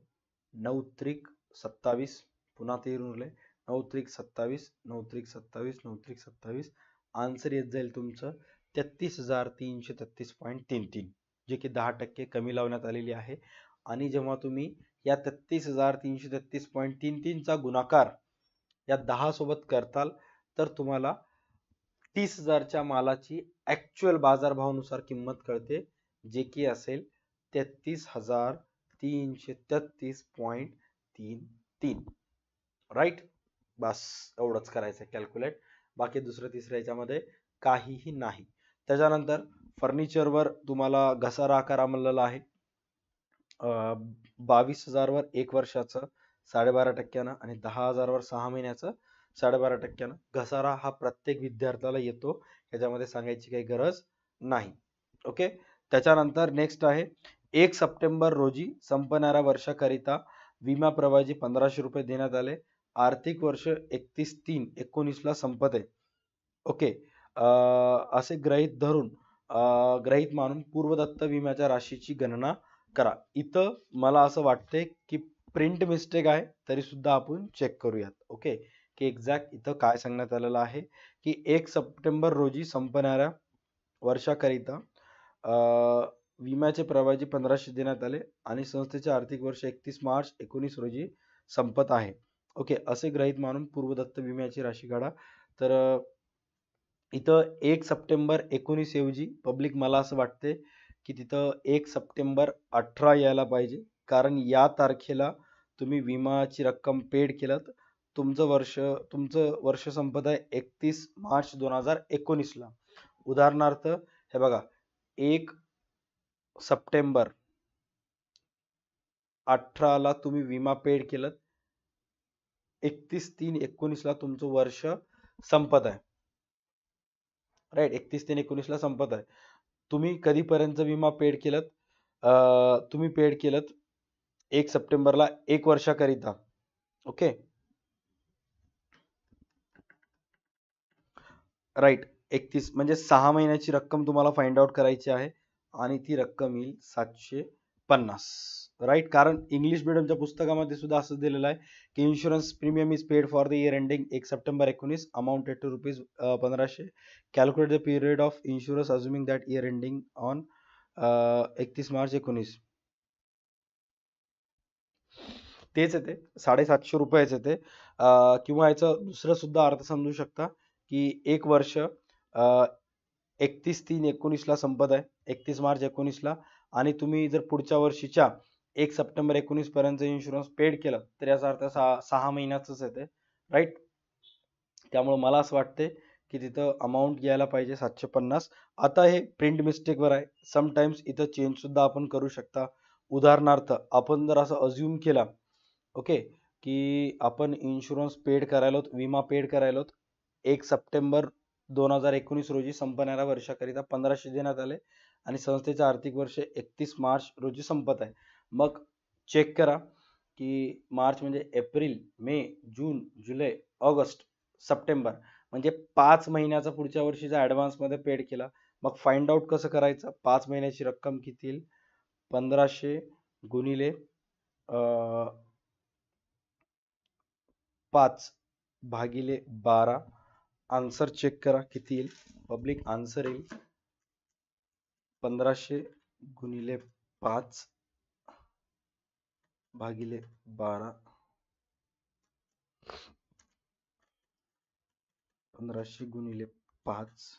A: 9 त्रिक 27 पुन्हा 3 उरले 9 त्रिक 27 9 त्रिक 27 9 त्रिक 27 आन्सर येत जाईल तुमचं 33,333.33 जे की 10% कमी लावण्यात आलेली आहे. आणि जेव्हा तुम्ही या 33,333.33 चा गुणाकार या 10 सोबत करताल तर तुम्हाला 30,000च्या मालाची ऍक्च्युअल बाजारभावानुसार किंमत कळते जे की असेल 33,333.33. राईट? बस एवढंच करायचं कॅल्क्युलेट. बाकी दुसरं तिसऱ्या याच्यामध्ये काहीही नाही. त्याच्यानंतर फर्निचरवर तुम्हाला घसारा आकार म्हणलेला आहे 22,000 वर 1 वर्षाचं 12.5% आणि 10,000 वर 6 महिन्याचं 12.5%. घसारा हा प्रत्येक विद्यार्थ्याला येतो, याच्यामध्ये सांगायची काही गरज नाही. ओके. त्याच्यानंतर नेक्स्ट आहे 1 सप्टेंबर रोजी संपणाऱ्या वर्षाकरिता विमा प्रवाहाची 1500 रुपये देण्यात आले. आर्थिक वर्ष 31/3/19 ला संपत आहे. ओके. असे गृहीत मानून पूर्वदत्त विम्याच्या राशीची गणना करा. इथं मला असं वाटते की प्रिंट मिस्टेक आहे, तरी सुद्धा आपण चेक करूयात. ओके, की एक्झॅक्ट इथं काय सांगण्यात आलेलं आहे की 1 सप्टेंबर रोजी संपणाऱ्या वर्षाकरिता विम्याचे प्रवाहाची 1500 देण्यात आले आणि संस्थेचे आर्थिक वर्ष 31 मार्च 19 रोजी संपत आहे. ओके, असे गृहीत मानून पूर्वदत्त विम्याची राशी काढा. तर इथं 1 सप्टेंबर 19 ऐवजी पब्लिक मला असं वाटते की तिथं 1 सप्टेंबर 18 यायला पाहिजे, कारण या तारखेला तुम्ही विमाची रक्कम पेड केलात. तुमचं वर्ष संपत आहे 31 मार्च 2019 ला. उदाहरणार्थ हे बघा 1 सप्टेंबर 18 ला तुम्ही विमा पेड केलात, 31/3/19 ला तुमचं वर्ष संपत आहे. राईट? 31/3/19 ला संपत आहे. तुम्ही कधीपर्यंत विमा पेड केलात? तुम्ही पेड केलात 1 सप्टेंबरला 1 वर्षाकरिता. Okay, right. 31 म्हणजे 6 महिन्याची रक्कम तुम्हाला फाइंड आउट करायची आहे आणि ती रक्कम येईल 750. राईट? कारण इंग्लिश मीडियमच्या पुस्तकामध्ये सुद्धा असं दिलेलं आहे की insurance premium is paid for the year ending 1 September 19 amounted to rupees 1500. Calculate the period of insurance assuming that year ending on 31 March 19. तेच येते 750 रुपयाच येते. किंवा याचं दुसरं सुद्धा अर्थ समजू शकता की 1 वर्ष 31/3/19 ला संपत आहे, 31 मार्च 19 ला, आणि तुम्ही जर पुढच्या वर्षीच्या 1 सप्टेंबर 19 पर्यंत इन्शुरन्स पेड केला तर याचा अर्थ 6 महिन्याचंच येते. राईट? त्यामुळे मला असं वाटते की तिथं अमाऊंट यायला पाहिजे 750. आता हे प्रिंट मिस्टेकवर आहे, समटाइम्स इथं चेंज सुद्धा आपण करू शकता. उदाहरणार्थ आपण जर असं अज्युम केला ओके की आपण इन्शुरन्स पेड करायलोत, विमा पेड करायलोत 1 सप्टेंबर 2019 रोजी संपणाऱ्या वर्षाकरिता 1500 देण्यात आले आणि संस्थेचे आर्थिक वर्ष 31 मार्च रोजी संपत आहे. मग चेक करा की मार्च म्हणजे एप्रिल, मे, जून, जुलै, ऑगस्ट, सप्टेंबर म्हणजे 5 महिन्याचा पुढच्या वर्षीचा ऍडव्हान्स मध्ये पेड केला. मग फाइंड आउट कसं करायचं? 5 महिन्याची रक्कम किती येईल? 1500 गुणिले 5 भागिले 12. आन्सर चेक करा किती येईल. पब्लिक आन्सर येईल 1500 गुणिले 5 भागिले 12. 1500 गुणिले 5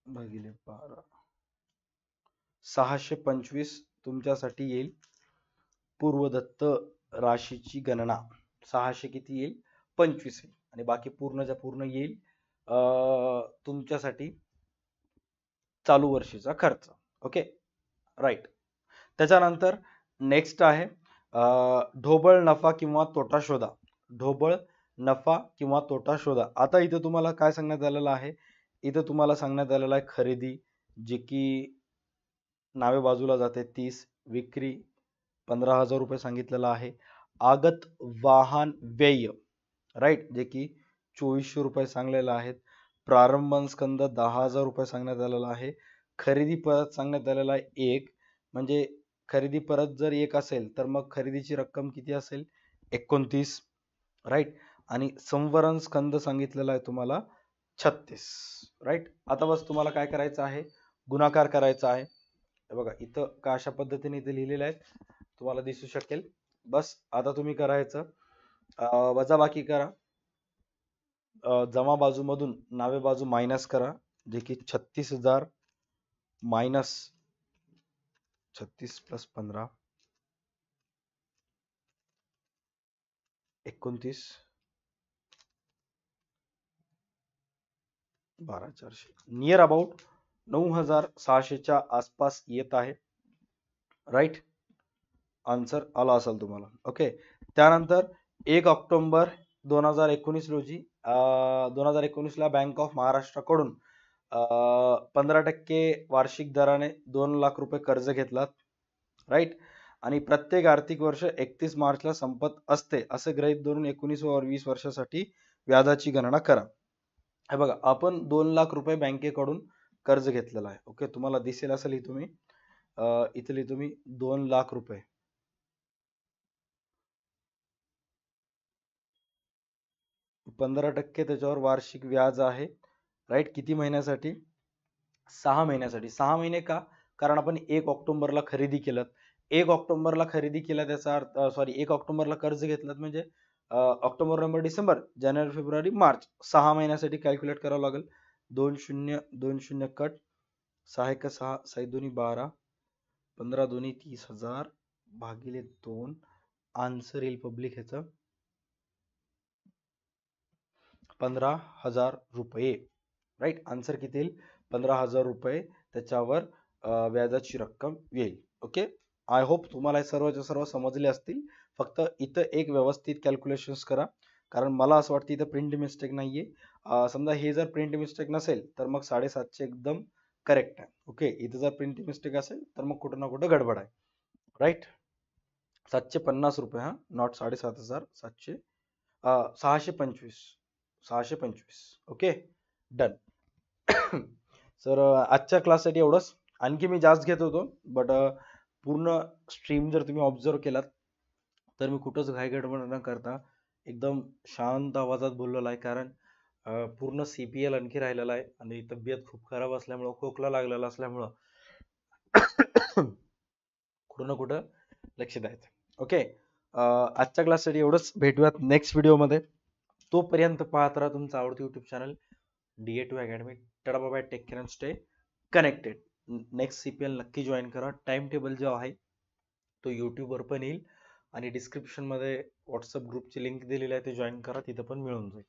A: भागिले 12. 625 तुमच्यासाठी येईल पूर्वदत्त राशीची गणना. 600 किती येईल? 25 येईल आणि बाकी पूर्णच्या पूर्ण येईल तुमच्यासाठी चालू वर्षीचा खर्च. Okay, right. त्याच्यानंतर नेक्स्ट आहे ढोबळ नफा किंवा तोटा शोधा. ढोबळ नफा किंवा तोटा शोधा. आता इथे तुम्हाला काय सांगण्यात आलेलं आहे, इथे तुम्हाला सांगण्यात आलेलं आहे खरेदी जे की नावे बाजूला जाते 30, विक्री 15,000 रुपये सांगितलेलं आहे, आगत वाहन व्यय राईट जे की 2400 रुपये सांगलेलं आहेत, प्रारंभन स्कंद 10,000 रुपये सांगण्यात आलेला आहे, खरेदी परत सांगण्यात आलेला आहे 1, म्हणजे खरेदी परत जर 1 असेल तर मग खरेदीची रक्कम किती असेल 29 राईट, आणि संवरण स्कंद सांगितलेला आहे तुम्हाला 36 राईट. आता बस तुम्हाला काय करायचं आहे, गुणाकार करायचा आहे. बघा इथं का अशा पद्धतीने इथे लिहिलेलं आहे तुम्हाला दिसू शकेल. बस आता तुम्ही करायचं वजाबाकी करा, जमा बाजूमधून नावे बाजू मायनस करा जे की 36,000 मायनस 36 प्लस 15 29 12,400 नियर अबाउट 9,600च्या आसपास येत आहे राईट. आन्सर आला असेल तुम्हाला. ओके, त्यानंतर 1 ऑक्टोबर 2019 रोजी 2019 ला बँक ऑफ महाराष्ट्राकडून 15% वार्षिक दराने 2 लाख रुपये कर्ज घेतलात राईट, आणि प्रत्येक आर्थिक वर्ष 31 मार्चला संपत असते असे गृहीत धरून 19 व 20 वर्षासाठी व्याजाची गणना करा. हे बघा आपण 2 लाख रुपये बँकेकडून कर्ज घेतलेला आहे. ओके, तुम्हाला दिसेल असेल ही तुम्ही इथली तुम्ही 2 लाख रुपये 15% त्याच्यावर वार्षिक व्याज आहे राईट. किती महिन्यासाठी? 6 महिन्यासाठी. 6 महिने का? कारण आपण 1 ऑक्टोबरला खरेदी केलं. 1 ऑक्टोबरला खरेदी केला त्याचा अर्थ सॉरी 1 ऑक्टोबरला कर्ज घेतलं म्हणजे ऑक्टोबर नोव्हेंबर डिसेंबर जानेवारी फेब्रुवारी मार्च 6 महिन्यासाठी कॅल्क्युलेट करावं लागेल. 2 0 कट 6 1 6 6 2 12 15 2 30,000 भागिले 2 आन्सर येईल पब्लिक ह्याचं 15,000 रुपये राईट. आन्सर किती येईल 15,000 रुपये त्याच्यावर व्याजाची रक्कम येईल. ओके, आय होप तुम्हाला हे सर्वच्या सर्व समजले असतील. फक्त इथं एक व्यवस्थित कॅल्क्युलेशन्स करा कारण मला असं वाटतं इथं प्रिंट मिस्टेक नाहीये. समजा हे जर प्रिंट मिस्टेक नसेल तर मग 750 एकदम करेक्ट आहे. ओके, इथं जर प्रिंट मिस्टेक असेल तर मग कुठं ना कुठं गडबड आहे राईट. 750 रुपये हा, नॉट 7,500 700 625. Okay done. सर आजच्या क्लाससाठी एवढंच. आणखी मी जास्त घेत होतो बट पूर्ण स्ट्रीम जर तुम्ही ऑब्झर्व केलात तर मी कुठंच घाई गडबड न करता एकदम शांत आवाजात बोललेला आहे कारण पूर्ण CPL आणखी राहिलेला आहे आणि तब्येत खूप खराब असल्यामुळं खोकला लागलेला असल्यामुळं कुठं ना कुठं लक्ष द्यायचं. ओके, आजच्या क्लाससाठी एवढंच. भेटूयात नेक्स्ट व्हिडिओमध्ये. तोपर्यंत पाहत राहा तुमचं आवडतं YouTube channel DA2 academy. Tata bye bye, take care and stay connected. Next CPL नक्की जॉईन करा. टाइम टेबल जो आहे तो यूट्यूबवर पण येईल आणि डिस्क्रिप्शनमध्ये व्हॉट्सअप ग्रुपची लिंक दिलेली आहे, ते जॉईन करा, तिथं पण मिळून जाईल.